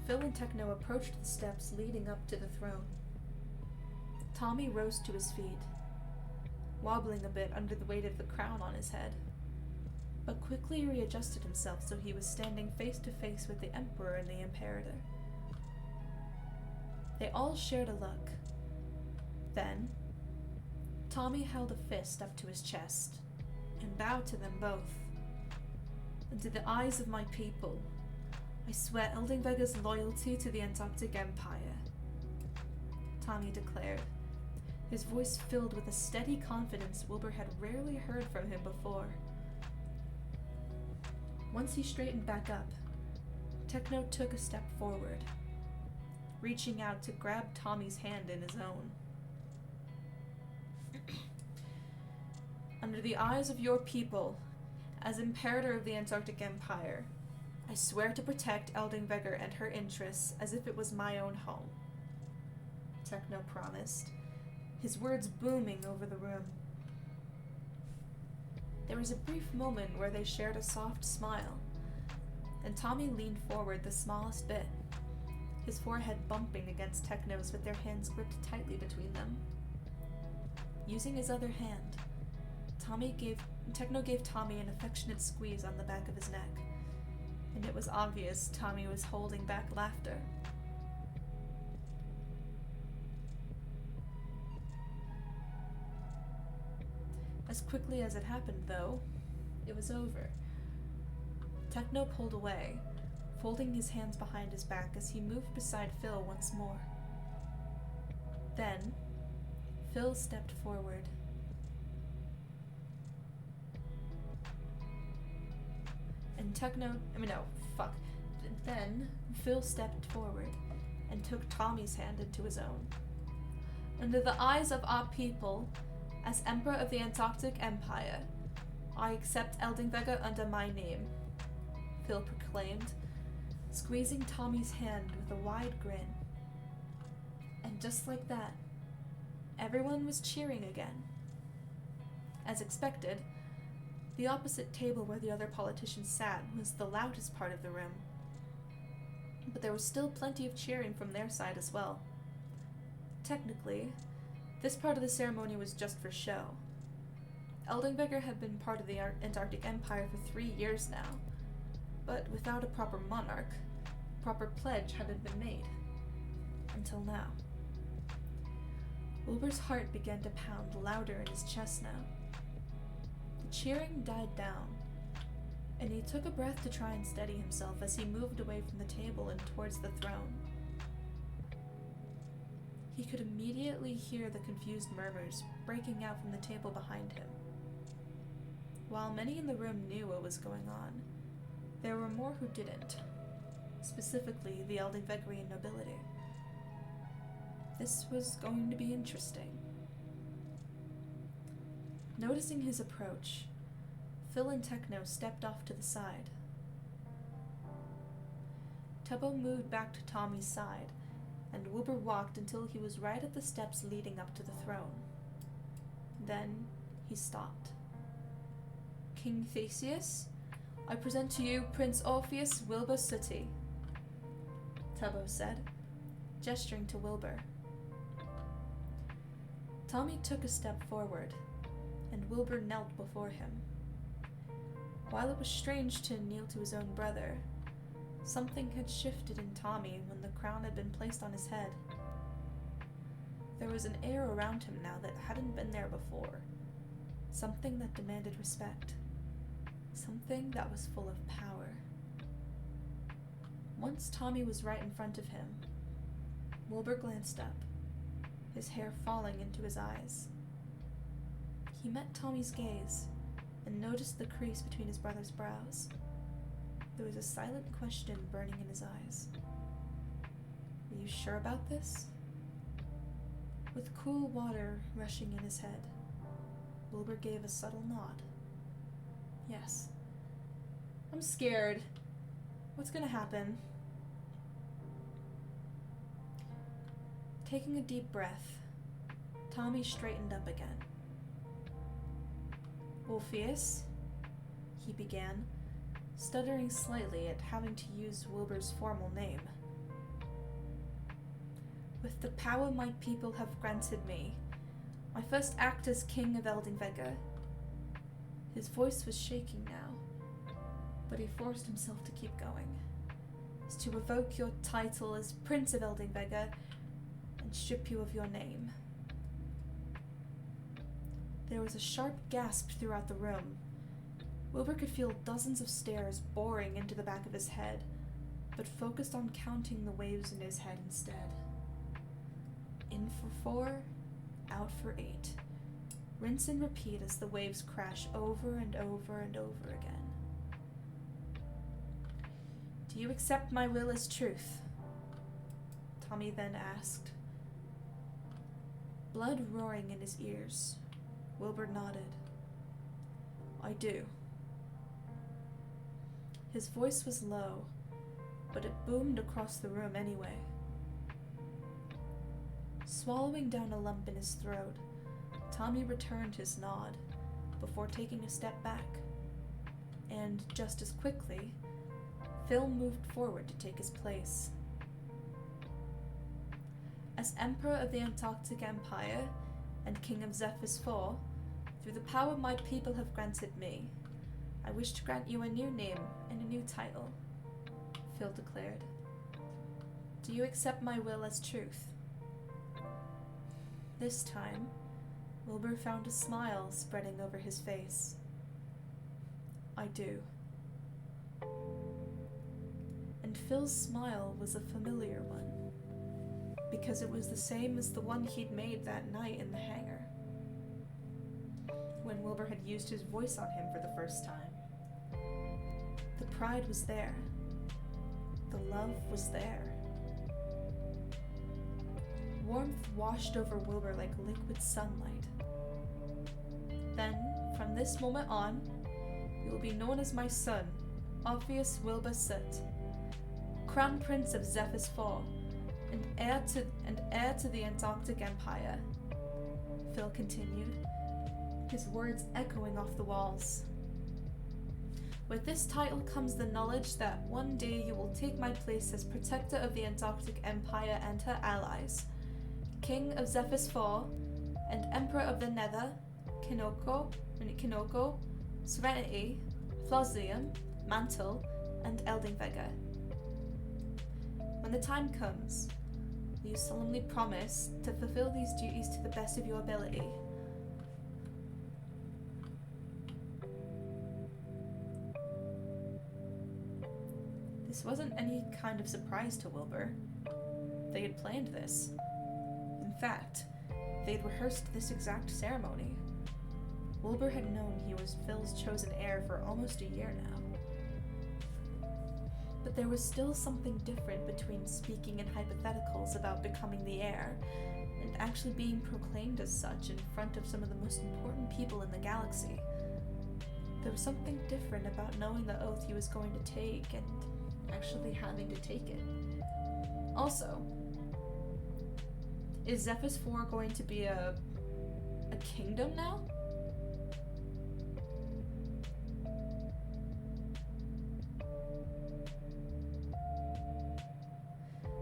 Phil and Techno approached the steps leading up to the throne. Tommy rose to his feet, wobbling a bit under the weight of the crown on his head, but quickly readjusted himself so he was standing face to face with the Emperor and the Imperator. They all shared a look. Then, Tommy held a fist up to his chest and bowed to them both. "Into the eyes of my people, I swear Eldingvega's loyalty to the Antarctic Empire," Tommy declared, his voice filled with a steady confidence Wilbur had rarely heard from him before. Once he straightened back up, Techno took a step forward, reaching out to grab Tommy's hand in his own. "Under the eyes of your people, as Imperator of the Antarctic Empire, I swear to protect Eldingvega and her interests as if it was my own home," Techno promised, his words booming over the room. There was a brief moment where they shared a soft smile, and Tommy leaned forward the smallest bit, his forehead bumping against Techno's with their hands gripped tightly between them. Using his other hand, Techno gave Tommy an affectionate squeeze on the back of his neck, and it was obvious Tommy was holding back laughter. As quickly as it happened, though, it was over. Techno pulled away, folding his hands behind his back as he moved beside Phil once more. Then, Phil stepped forward. Then, Phil stepped forward and took Tommy's hand into his own. "Under the eyes of our people, as Emperor of the Antarctic Empire, I accept Eldingvega under my name," Phil proclaimed, squeezing Tommy's hand with a wide grin. And just like that, everyone was cheering again. As expected, the opposite table where the other politicians sat was the loudest part of the room, but there was still plenty of cheering from their side as well. Technically, This part of the ceremony was just for show. Eldenvegor had been part of the Antarctic Empire for 3 years now, but without a proper monarch, a proper pledge hadn't been made. Until now. Wilbur's heart began to pound louder in his chest now. The cheering died down, and he took a breath to try and steady himself as he moved away from the table and towards the throne. He could immediately hear the confused murmurs breaking out from the table behind him. While many in the room knew what was going on, there were more who didn't, specifically the Eldenvegorian nobility. This was going to be interesting. Noticing his approach, Phil and Techno stepped off to the side. Tubbo moved back to Tommy's side, and Wilbur walked until he was right at the steps leading up to the throne. Then he stopped. King Theseus, I present to you Prince Orpheus Wilbur Sooty, Tubbo said, gesturing to Wilbur. Tommy took a step forward, and Wilbur knelt before him. While it was strange to kneel to his own brother, something had shifted in Tommy when the crown had been placed on his head. There was an air around him now that hadn't been there before, something that demanded respect, something that was full of power. Once Tommy was right in front of him, Wilbur glanced up, his hair falling into his eyes. He met Tommy's gaze and noticed the crease between his brother's brows. There was a silent question burning in his eyes. Are you sure about this? With cool water rushing in his head, Wilbur gave a subtle nod. Yes. I'm scared. What's gonna happen? Taking a deep breath, Tommy straightened up again. Orpheus, he began, stuttering slightly at having to use Wilbur's formal name. With the power my people have granted me, my first act as King of Eldenvegor. His voice was shaking now, but he forced himself to keep going. Is to revoke your title as Prince of Eldenvegor and strip you of your name. There was a sharp gasp throughout the room. Wilbur could feel dozens of stares boring into the back of his head, but focused on counting the waves in his head instead. In for 4, out for 8. Rinse and repeat as the waves crash over and over and over again. Do you accept my will as truth? Tommy then asked. Blood roaring in his ears, Wilbur nodded. I do. His voice was low, but it boomed across the room anyway. Swallowing down a lump in his throat, Tommy returned his nod before taking a step back, and just as quickly, Phil moved forward to take his place. As Emperor of the Antarctic Empire and King of Zephyr's IV, through the power my people have granted me, I wish to grant you a new name and a new title, Phil declared. Do you accept my will as truth? This time, Wilbur found a smile spreading over his face. I do. And Phil's smile was a familiar one, because it was the same as the one he'd made that night in the hangar, when Wilbur had used his voice on him for the first time. The pride was there. The love was there. Warmth washed over Wilbur like liquid sunlight. Then, from this moment on, you will be known as my son, Orpheus Wilbur Soot, Crown Prince of Zephyr's IV, and heir to the Antarctic Empire, Phil continued, his words echoing off the walls. With this title comes the knowledge that one day you will take my place as protector of the Antarctic Empire and her allies, King of Zephyr's IV, and Emperor of the Nether, Kinoko, Serenity, Flosium, Mantle, and Eldingvega. When the time comes, will you solemnly promise to fulfill these duties to the best of your ability? This wasn't any kind of surprise to Wilbur. They had planned this. In fact, they'd rehearsed this exact ceremony. Wilbur had known he was Phil's chosen heir for almost a year now. But there was still something different between speaking in hypotheticals about becoming the heir and actually being proclaimed as such in front of some of the most important people in the galaxy. There was something different about knowing the oath he was going to take and actually having to take it. Also, is Zephyr's 4 going to be a kingdom now?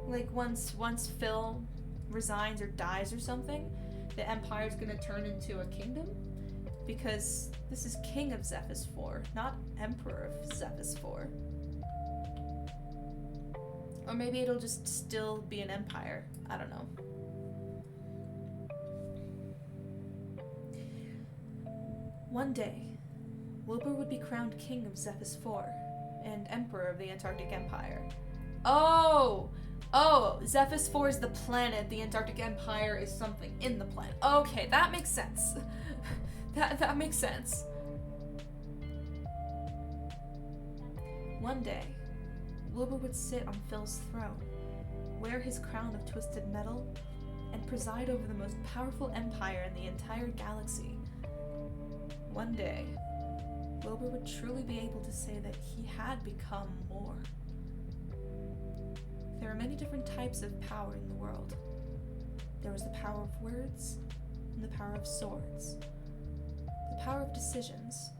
Like once Phil resigns or dies or something, the Empire's gonna turn into a kingdom? Because this is King of Zephyr's 4, not Emperor of Zephyr's 4. Or maybe it'll just still be an empire. I don't know. One day, Wilbur would be crowned King of Zephyr's 4 and Emperor of the Antarctic Empire. Oh, Zephyr's 4 is the planet. The Antarctic Empire is something in the planet. Okay, that makes sense. that makes sense. One day, Wilbur would sit on Phil's throne, wear his crown of twisted metal, and preside over the most powerful empire in the entire galaxy. One day, Wilbur would truly be able to say that he had become more. There are many different types of power in the world. There was the power of words and the power of swords, the power of decisions,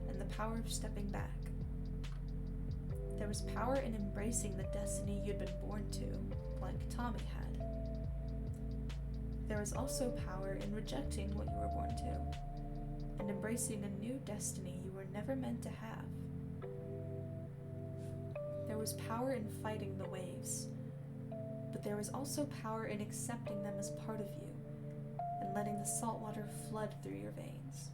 and the power of stepping back. There was power in embracing the destiny you'd been born to, like Tommy had. There was also power in rejecting what you were born to, and embracing a new destiny you were never meant to have. There was power in fighting the waves, but there was also power in accepting them as part of you, and letting the salt water flood through your veins.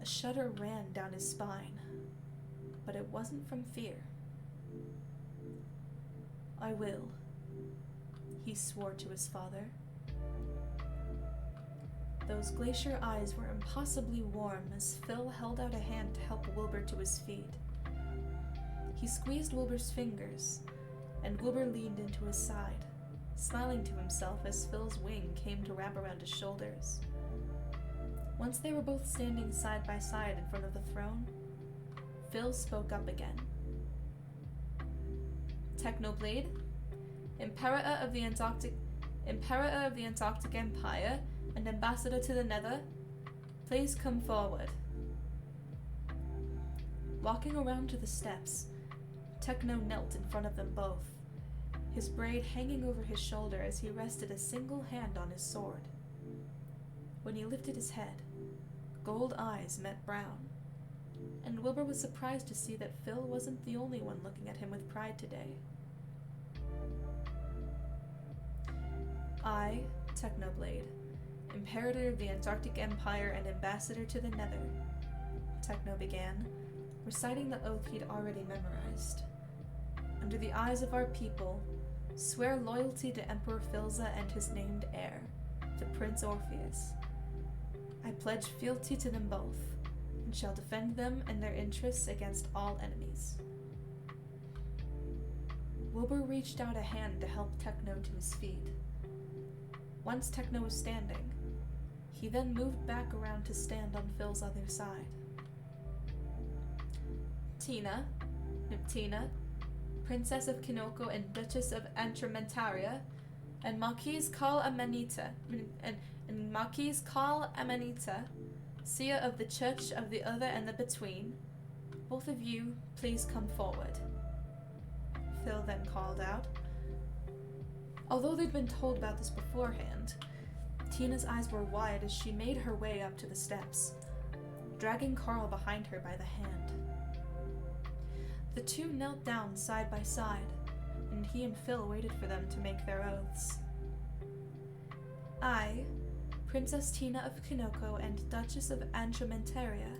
A shudder ran down his spine, but it wasn't from fear. I will, he swore to his father. Those glacier eyes were impossibly warm as Phil held out a hand to help Wilbur to his feet. He squeezed Wilbur's fingers, and Wilbur leaned into his side, smiling to himself as Phil's wing came to wrap around his shoulders. Once they were both standing side by side in front of the throne, Phil spoke up again. Technoblade, Emperor of the Antarctic Empire and Ambassador to the Nether, please come forward. Walking around to the steps, Techno knelt in front of them both, his braid hanging over his shoulder as he rested a single hand on his sword. When he lifted his head, gold eyes met brown, and Wilbur was surprised to see that Phil wasn't the only one looking at him with pride today. I, Technoblade, Imperator of the Antarctic Empire and Ambassador to the Nether, Techno began, reciting the oath he'd already memorized. Under the eyes of our people, swear loyalty to Emperor Philza and his named heir, to Prince Orpheus. I pledge fealty to them both, and shall defend them and their interests against all enemies. Wilbur reached out a hand to help Techno to his feet. Once Techno was standing, he then moved back around to stand on Phil's other side. Tina, Princess of Kinoko and Duchess of Antrementaria, and Marquise Carl Amanita, seer of the Church of the Other and the Between, both of you, please come forward. Phil then called out. Although they'd been told about this beforehand, Tina's eyes were wide as she made her way up to the steps, dragging Carl behind her by the hand. The two knelt down side by side, and he and Phil waited for them to make their oaths. I, Princess Tina of Kinoko and Duchess of Antramanteria.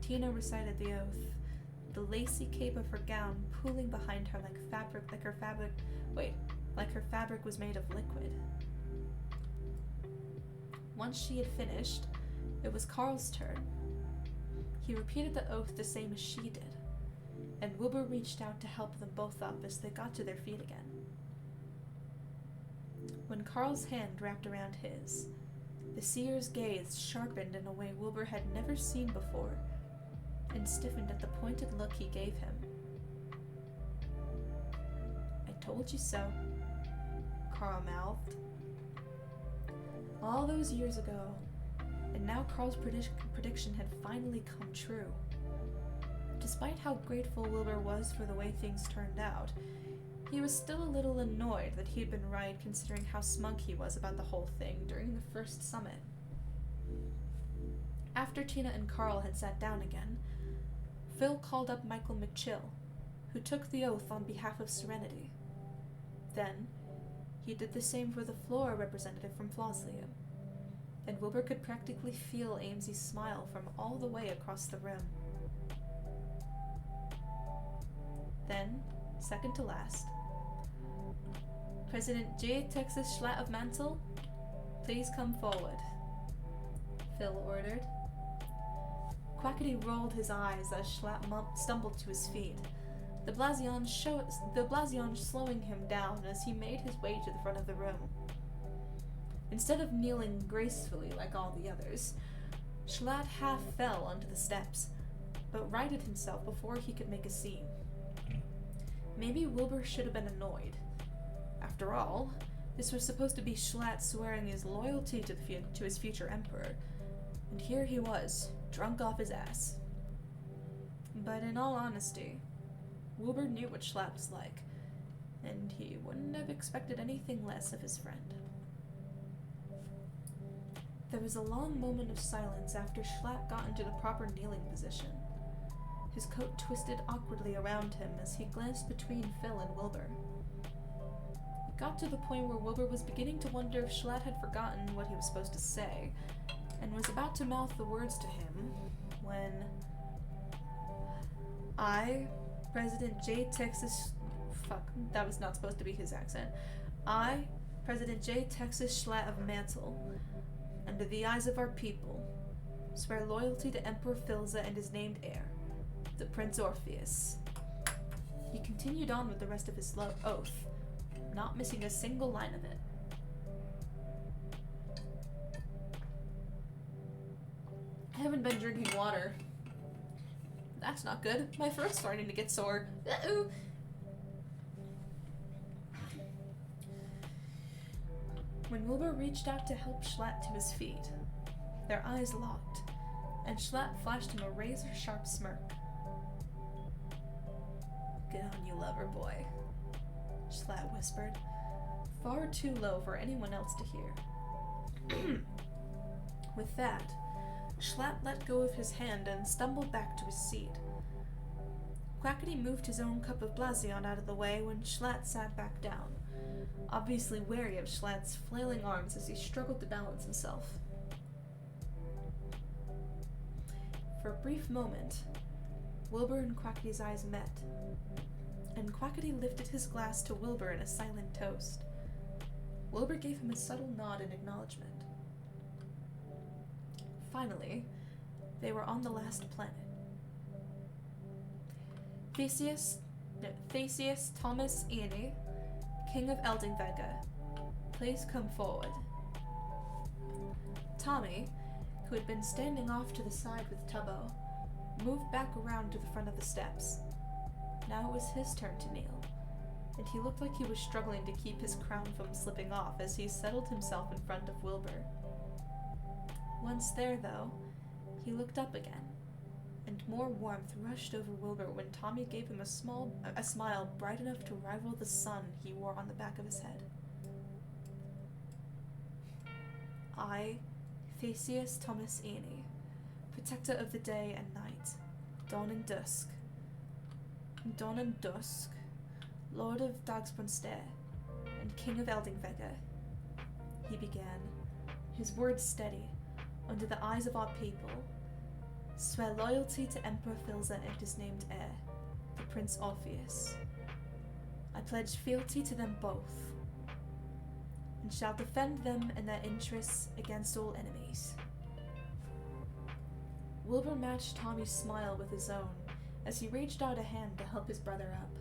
Tina recited the oath, the lacy cape of her gown pooling behind her like her fabric was made of liquid. Once she had finished, it was Carl's turn. He repeated the oath the same as she did, and Wilbur reached out to help them both up as they got to their feet again. When Carl's hand wrapped around his, the seer's gaze sharpened in a way Wilbur had never seen before, and stiffened at the pointed look he gave him. "I told you so," Carl mouthed. All those years ago, and now Carl's prediction had finally come true. Despite how grateful Wilbur was for the way things turned out, he was still a little annoyed that he'd been right considering how smug he was about the whole thing during the first summit. After Tina and Carl had sat down again, Phil called up Michael McChill, who took the oath on behalf of Serenity. Then, he did the same for the Flora representative from Flosslium, and Wilbur could practically feel Ames's smile from all the way across the room. Then, second to last, President J. Texas Schlatt of Mansell, please come forward, Phil ordered. Quackity rolled his eyes as Schlatt stumbled to his feet, the Blazion slowing him down as he made his way to the front of the room. Instead of kneeling gracefully like all the others, Schlatt half fell onto the steps, but righted himself before he could make a scene. Maybe Wilbur should have been annoyed. After all, this was supposed to be Schlatt swearing his loyalty to his future emperor, and here he was, drunk off his ass. But in all honesty, Wilbur knew what Schlatt was like, and he wouldn't have expected anything less of his friend. There was a long moment of silence after Schlatt got into the proper kneeling position. His coat twisted awkwardly around him as he glanced between Phil and Wilbur. It got to the point where Wilbur was beginning to wonder if Schlatt had forgotten what he was supposed to say, and was about to mouth the words to him, when I, President J. Texas... Fuck, that was not supposed to be his accent. I, President J. Texas Schlatt of Mantle, under the eyes of our people, swear loyalty to Emperor Philza and his named heir, the Prince Orpheus. He continued on with the rest of his oath, not missing a single line of it. I haven't been drinking water. That's not good. My throat's starting to get sore. Uh-oh. When Wilbur reached out to help Schlatt to his feet, their eyes locked, and Schlatt flashed him a razor-sharp smirk. "Good on you, lover boy," Schlatt whispered, far too low for anyone else to hear. With that, Schlatt let go of his hand and stumbled back to his seat. Quackity moved his own cup of Blazion out of the way when Schlatt sat back down, obviously wary of Schlatt's flailing arms as he struggled to balance himself. For a brief moment, Wilbur and Quackity's eyes met, and Quackity lifted his glass to Wilbur in a silent toast. Wilbur gave him a subtle nod in acknowledgement. Finally, they were on the last planet. Theseus Thomas Ione, King of Eldingvega, please come forward. Tommy, who had been standing off to the side with Tubbo, moved back around to the front of the steps. Now it was his turn to kneel, and he looked like he was struggling to keep his crown from slipping off as he settled himself in front of Wilbur. Once there, though, he looked up again, and more warmth rushed over Wilbur when Tommy gave him a smile bright enough to rival the sun he wore on the back of his head. I, Theseus Thomas Ene, protector of the day and night, dawn and dusk, lord of Dagsbrunster, and king of Eldingvegger, he began, his words steady, under the eyes of our people, swear loyalty to Emperor Philza and his named heir, the Prince Orpheus. I pledge fealty to them both, and shall defend them and their interests against all enemies. Wilbur matched Tommy's smile with his own as he reached out a hand to help his brother up.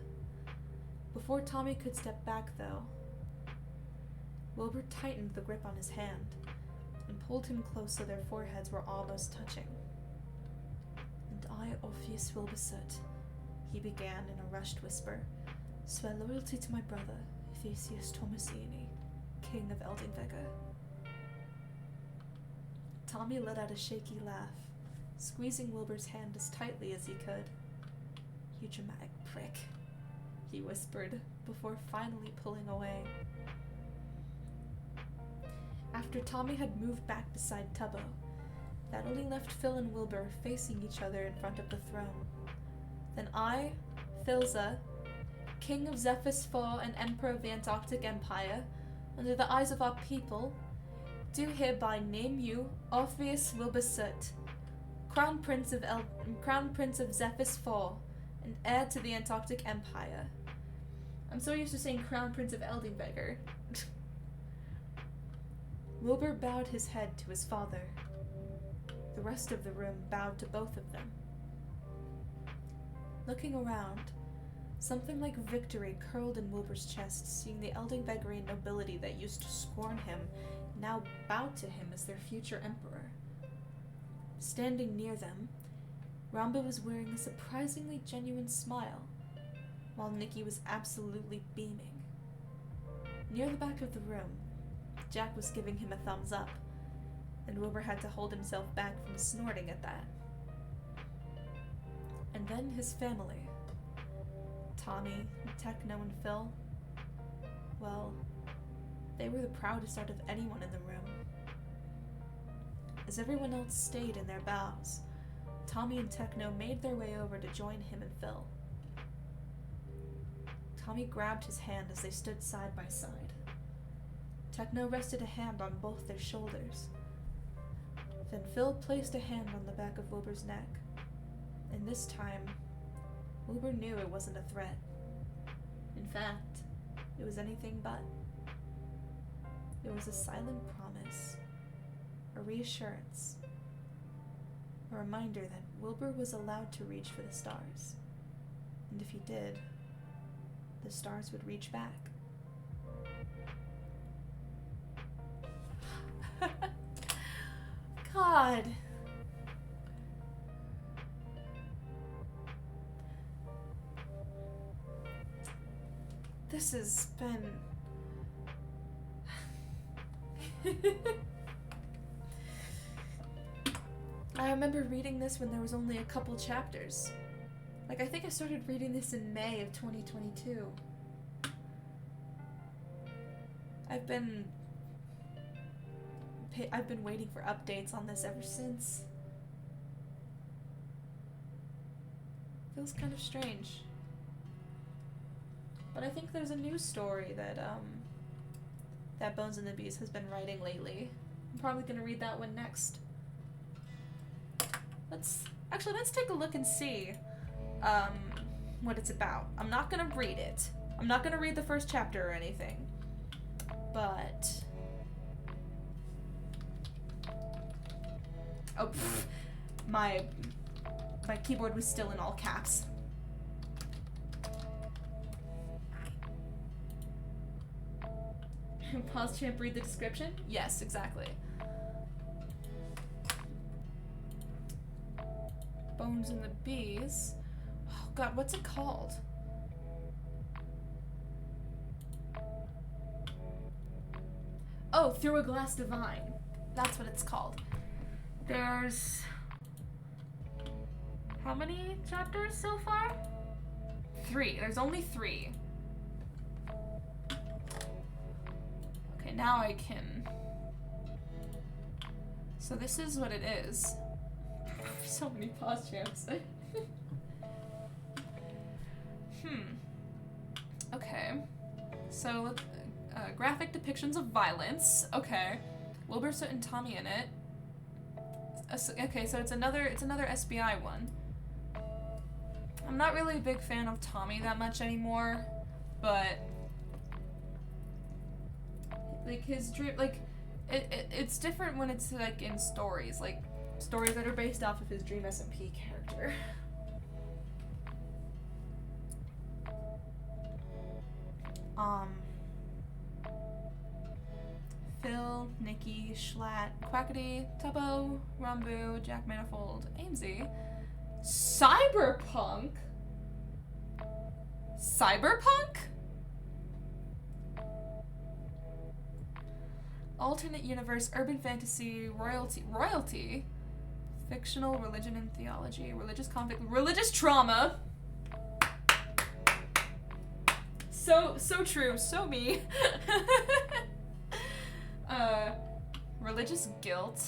Before Tommy could step back, though, Wilbur tightened the grip on his hand and pulled him close so their foreheads were almost touching. And I, Orpheus Wilbursut, he began in a rushed whisper, swear loyalty to my brother, Theseus Thomas Ene, king of Eldingvegger. Tommy let out a shaky laugh, squeezing Wilbur's hand as tightly as he could. You dramatic prick, he whispered, before finally pulling away. After Tommy had moved back beside Tubbo, that only left Phil and Wilbur facing each other in front of the throne. Then I, Philza, king of Zephyr's Fall and emperor of the Antarctic Empire, under the eyes of our people, do hereby name you Orpheus Wilbursut, Crown Prince of Zephyr's Fall, and heir to the Antarctic Empire. I'm so used to saying Crown Prince of Eldingvegger. Wilbur bowed his head to his father. The rest of the room bowed to both of them. Looking around, something like victory curled in Wilbur's chest, seeing the Eldingveggerian nobility that used to scorn him now bowed to him as their future emperor. Standing near them, Ramba was wearing a surprisingly genuine smile, while Nikki was absolutely beaming. Near the back of the room, Jack was giving him a thumbs up, and Wilbur had to hold himself back from snorting at that. And then his family, Tommy, Techno, and Phil, well, they were the proudest out of anyone in the room. As everyone else stayed in their bows, Tommy and Techno made their way over to join him and Phil. Tommy grabbed his hand as they stood side by side. Techno rested a hand on both their shoulders. Then Phil placed a hand on the back of Wilbur's neck, and this time, Wilbur knew it wasn't a threat. In fact, it was anything but. It was a silent promise, a reassurance, a reminder that Wilbur was allowed to reach for the stars, and if he did, the stars would reach back. God. This has been... I remember reading this when there was only a couple chapters. Like, I think I started reading this in May of 2022. I've been waiting for updates on this ever since. Feels kind of strange. But I think there's a new story that that Bones and the Beast has been writing lately. I'm probably gonna read that one next. Let's take a look and see what it's about. I'm not gonna read it. I'm not gonna read the first chapter or anything. But my keyboard was still in all caps. Pause champ, read the description? Yes, exactly. Bones and the Bees. Oh god, what's it called? Oh, Through a Glass Divine. That's what it's called. There's... how many chapters so far? 3. There's only 3. Okay, now I can So this is what it is. So many pause champs. Okay. So, graphic depictions of violence. Okay. Wilbur Soot and Tommy in it. Okay, so it's another SBI one. I'm not really a big fan of Tommy that much anymore, but like his dream, like it's different when it's like in stories, like stories that are based off of his Dream SMP character. Phil, Nikki, Schlatt, Quackity, Tubbo, Rumbu, Jack Manifold, Amesy. Cyberpunk? Cyberpunk? Alternate universe, urban fantasy, royalty, fictional, religion and theology, religious conflict, religious trauma. So true, so me. Religious guilt,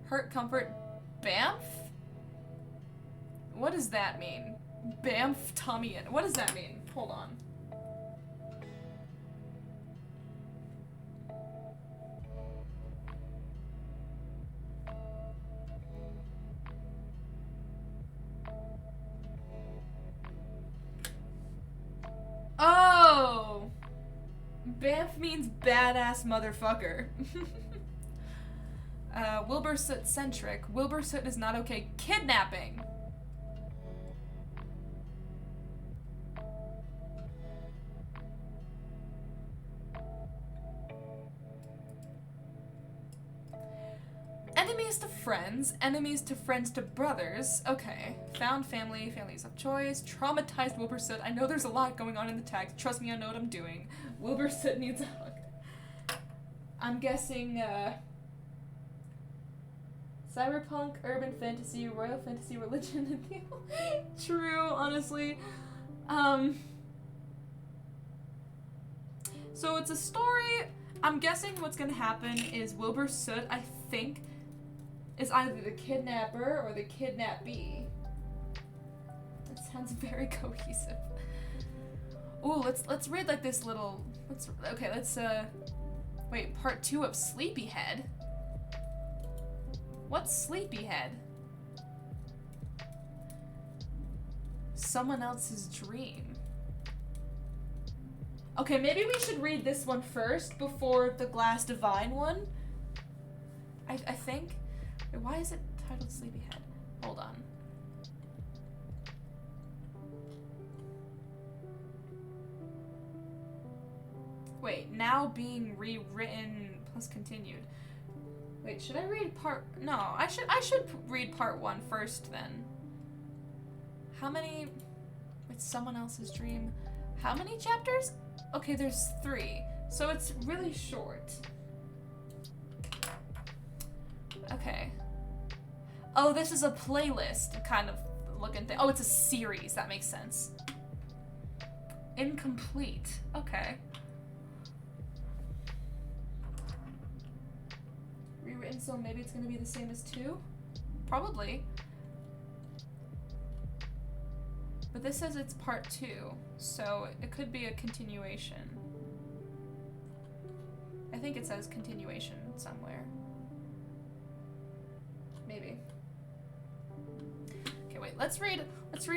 hurt, comfort, Banff? What does that mean? Banff Tommy. What does that mean? Hold on. Oh! Banff means badass motherfucker. Wilbur Soot centric. Wilbur Soot is not okay. Kidnapping! Enemies to friends to brothers. Okay. Found family, families of choice, traumatized Wilbur Soot. I know there's a lot going on in the tags. Trust me, I know what I'm doing. Wilbur Soot needs a hug. I'm guessing, cyberpunk, urban fantasy, royal fantasy, religion, and theology. True, honestly. So it's a story. I'm guessing what's gonna happen is Wilbur Soot, I think, is either the kidnapper or the kidnappee. That sounds very cohesive. Ooh, let's read like this little. Let's wait. Part 2 of Sleepyhead. What's Sleepyhead? Someone else's dream. Okay, maybe we should read this one first before the Glass Divine one. I think. Wait, why is it titled Sleepyhead? Hold on. Wait, now being rewritten plus continued. Wait, should I read part? No, I should read part 1 first then. How many? It's someone else's dream. How many chapters? Okay, there's 3, so it's really short. Okay. Oh, this is a playlist kind of looking thing. Oh, it's a series. That makes sense. Incomplete. Okay. Rewritten, so maybe it's gonna be the same as 2? Probably. But this says it's part 2, so it could be a continuation. I think it says continuation somewhere. Maybe. Okay, wait, let's read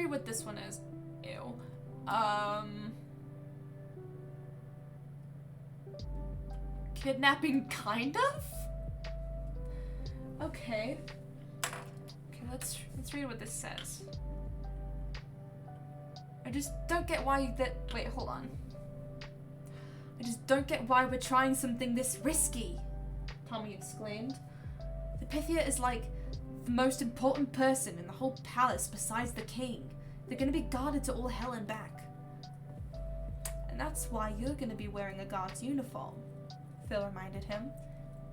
what this one is. Ew. Kidnapping, kind of? Okay. Okay, let's read what this says. I just don't get why wait, hold on. I just don't get why we're trying something this risky, Tommy exclaimed. The Pythia is like the most important person in the whole palace besides the king. They're gonna be guarded to all hell and back. And that's why you're gonna be wearing a guard's uniform, Phil reminded him,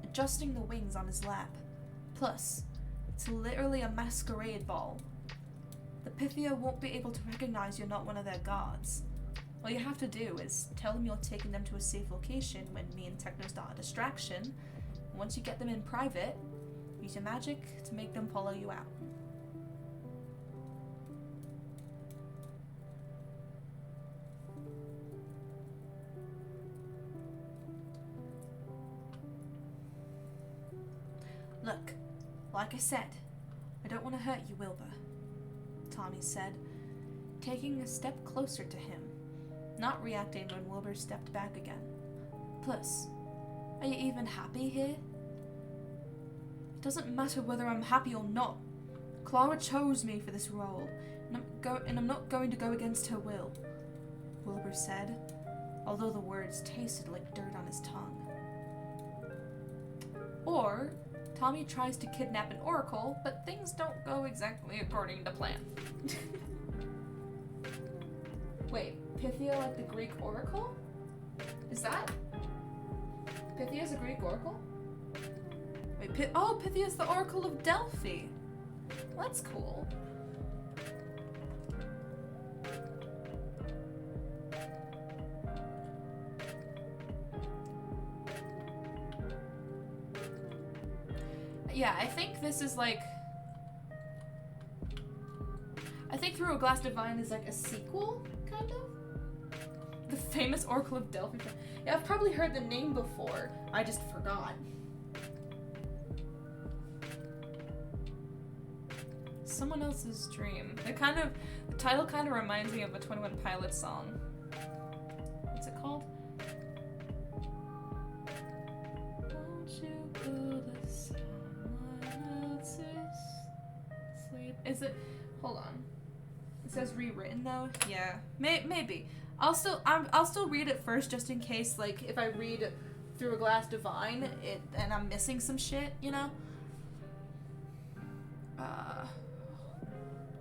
adjusting the wings on his lap. Plus, it's literally a masquerade ball. The Pythia won't be able to recognize you're not one of their guards. All you have to do is tell them you're taking them to a safe location when me and Techno start a distraction. And once you get them in private, Use your magic to make them follow you out. Look, like I said, I don't want to hurt you, Wilbur, Tommy said, taking a step closer to him, not reacting when Wilbur stepped back again. Plus, are you even happy here? It doesn't matter whether I'm happy or not. Clara chose me for this role, and I'm not going to go against her will, Wilbur said, although the words tasted like dirt on his tongue. Or Tommy tries to kidnap an oracle, but things don't go exactly according to plan. Wait, Pythia like the Greek oracle? Is that? Pythia's a Greek oracle? Wait, Pythia's the Oracle of Delphi. That's cool. Yeah, I think this is like... I think Through a Glass Divine is like a sequel, kind of? The famous Oracle of Delphi. Yeah, I've probably heard the name before. I just forgot. Someone Else's Dream. The title kind of reminds me of a 21 Pilots song. What's it called? Won't you go to someone else's sleep? Is it? Hold on. It says rewritten though. Yeah, maybe. I'll still read it first just in case. Like if I read Through a Glass Divine, and I'm missing some shit, you know.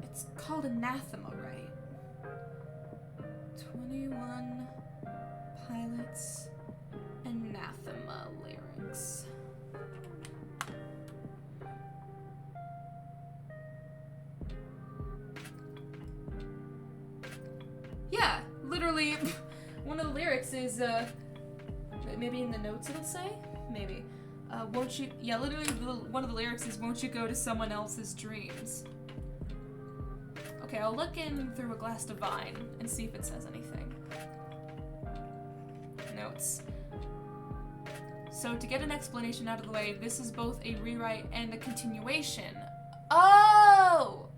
It's called Anathema, right? 21 Pilots Anathema lyrics. Yeah, literally, one of the lyrics is, maybe in the notes it'll say? Maybe. Won't you, yeah, literally one of the lyrics is, won't you go to someone else's dreams? Okay, I'll look in Through a Glass Divine and see if it says anything. Notes. So to get an explanation out of the way, this is both a rewrite and a continuation. Oh!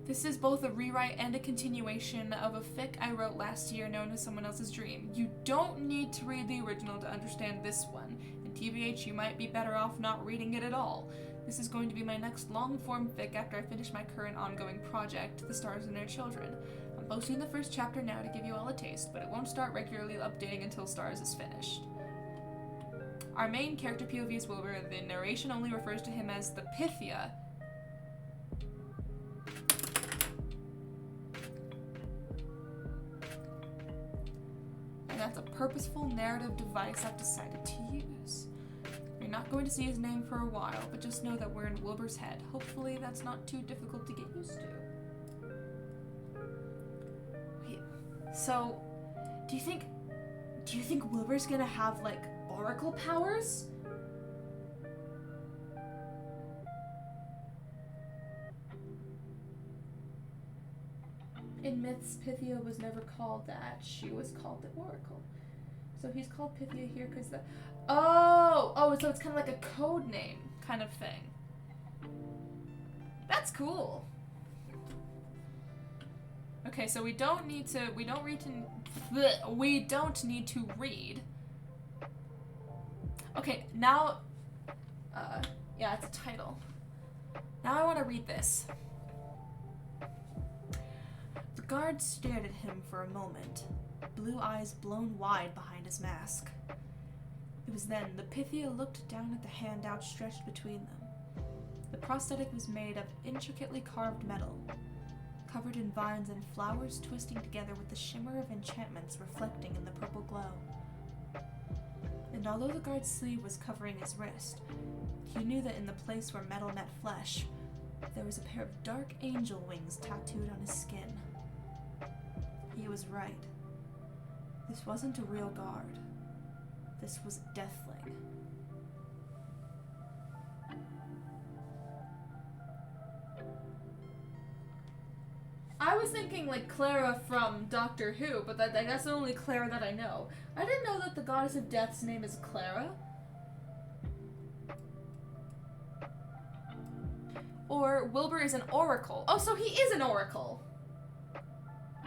This is both a rewrite and a continuation of a fic I wrote last year known as Someone Else's Dream. You don't need to read the original to understand this one, and TBH, you might be better off not reading it at all. This is going to be my next long-form fic after I finish my current ongoing project, The Stars and Their Children. I'm posting the first chapter now to give you all a taste, but it won't start regularly updating until Stars is finished. Our main character POV is Wilbur. The narration only refers to him as the Pythia. And that's a purposeful narrative device I've decided to use. You're not going to see his name for a while, but just know that we're in Wilbur's head. Hopefully that's not too difficult to get used to. Wait, so do you think Wilbur's gonna have like oracle powers? In myths, Pythia was never called that. She was called the Oracle. So he's called Pythia here because the... Oh, so it's kind of like a code name kind of thing. That's cool. Okay, so we don't need to read. Okay, now, yeah, it's a title. Now I want to read this. The guard stared at him for a moment, blue eyes blown wide behind his mask. It was then the Pythia looked down at the hand outstretched between them. The prosthetic was made of intricately carved metal, covered in vines and flowers twisting together with the shimmer of enchantments reflecting in the purple glow. And although the guard's sleeve was covering his wrist, he knew that in the place where metal met flesh, there was a pair of dark angel wings tattooed on his skin. He was right. This wasn't a real guard. This was a deathling. thinking like Clara from Doctor Who, but that's the only Clara that I know. I didn't know that the goddess of death's name is Clara. Or Wilbur is an oracle. Oh, so he is an oracle.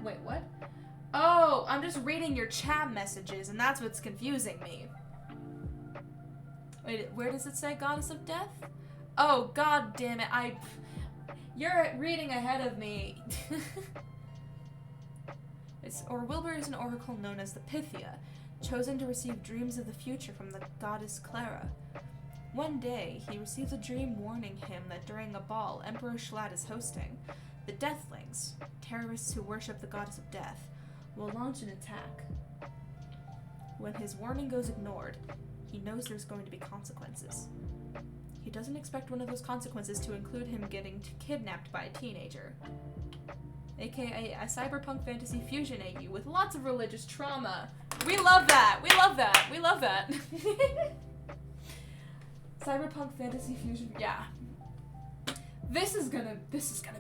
Wait, what? Oh, I'm just reading your chat messages, and that's what's confusing me. Wait, where does it say goddess of death? Oh, god damn it, you're reading ahead of me. Wilbur is an oracle known as the Pythia, chosen to receive dreams of the future from the goddess Clara. One day, he receives a dream warning him that during a ball Emperor Schlatt is hosting, the Deathlings, terrorists who worship the goddess of death, will launch an attack. When his warning goes ignored, he knows there's going to be consequences. He doesn't expect one of those consequences to include him getting kidnapped by a teenager, aka a cyberpunk fantasy fusion AU with lots of religious trauma. We love that! We love that! We love that! Cyberpunk fantasy fusion, yeah. This is gonna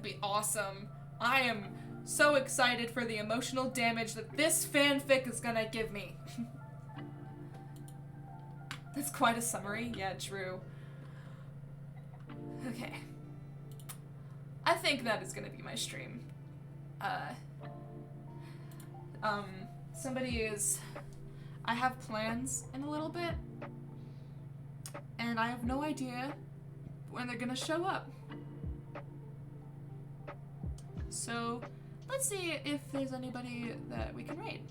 be awesome. I am so excited for the emotional damage that this fanfic is gonna give me. That's quite a summary. Yeah, true. Okay. I think that is gonna be my stream. I have plans in a little bit, and I have no idea when they're gonna show up. So, let's see if there's anybody that we can raid.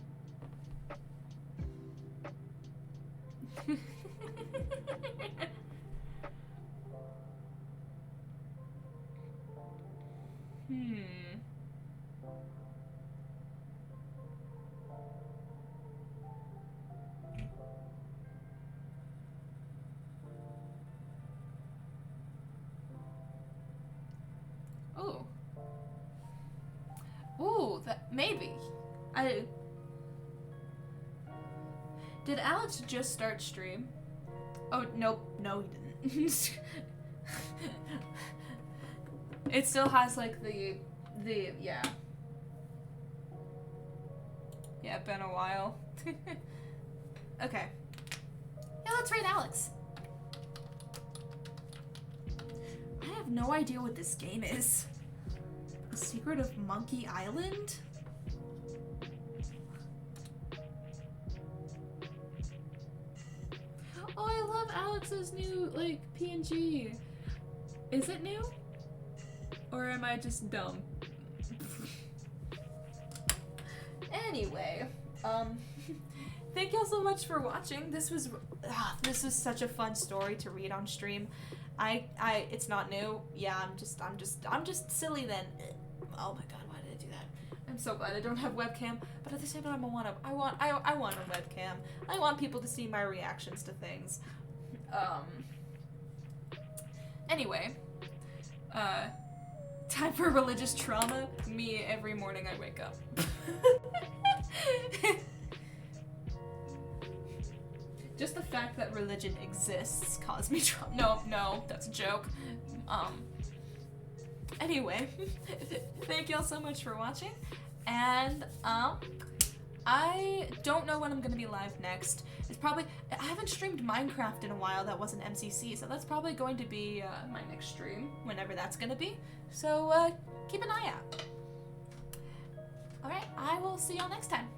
Oh. Ooh, that maybe. Did Alex just start stream? Oh, nope. No, he didn't. It still has, like, yeah. Yeah, been a while. Okay. Yeah, let's raid Alex. I have no idea what this game is. The Secret of Monkey Island? Oh, I love Alex's new, like, PNG. Is it new? Or am I just dumb? Anyway, thank y'all so much for watching. This was such a fun story to read on stream. It's not new. Yeah, I'm just silly then. Oh my god, why did I do that? I'm so glad I don't have webcam, but at the same time I want a webcam. I want people to see my reactions to things. Anyway, time for religious trauma. Me every morning I wake up. Just the fact that religion exists caused me trauma. No, that's a joke. Anyway, thank y'all so much for watching, and I don't know when I'm gonna be live next. I haven't streamed Minecraft in a while that wasn't MCC, so that's probably going to be my next stream, whenever that's gonna be. So keep an eye out. Alright, I will see y'all next time.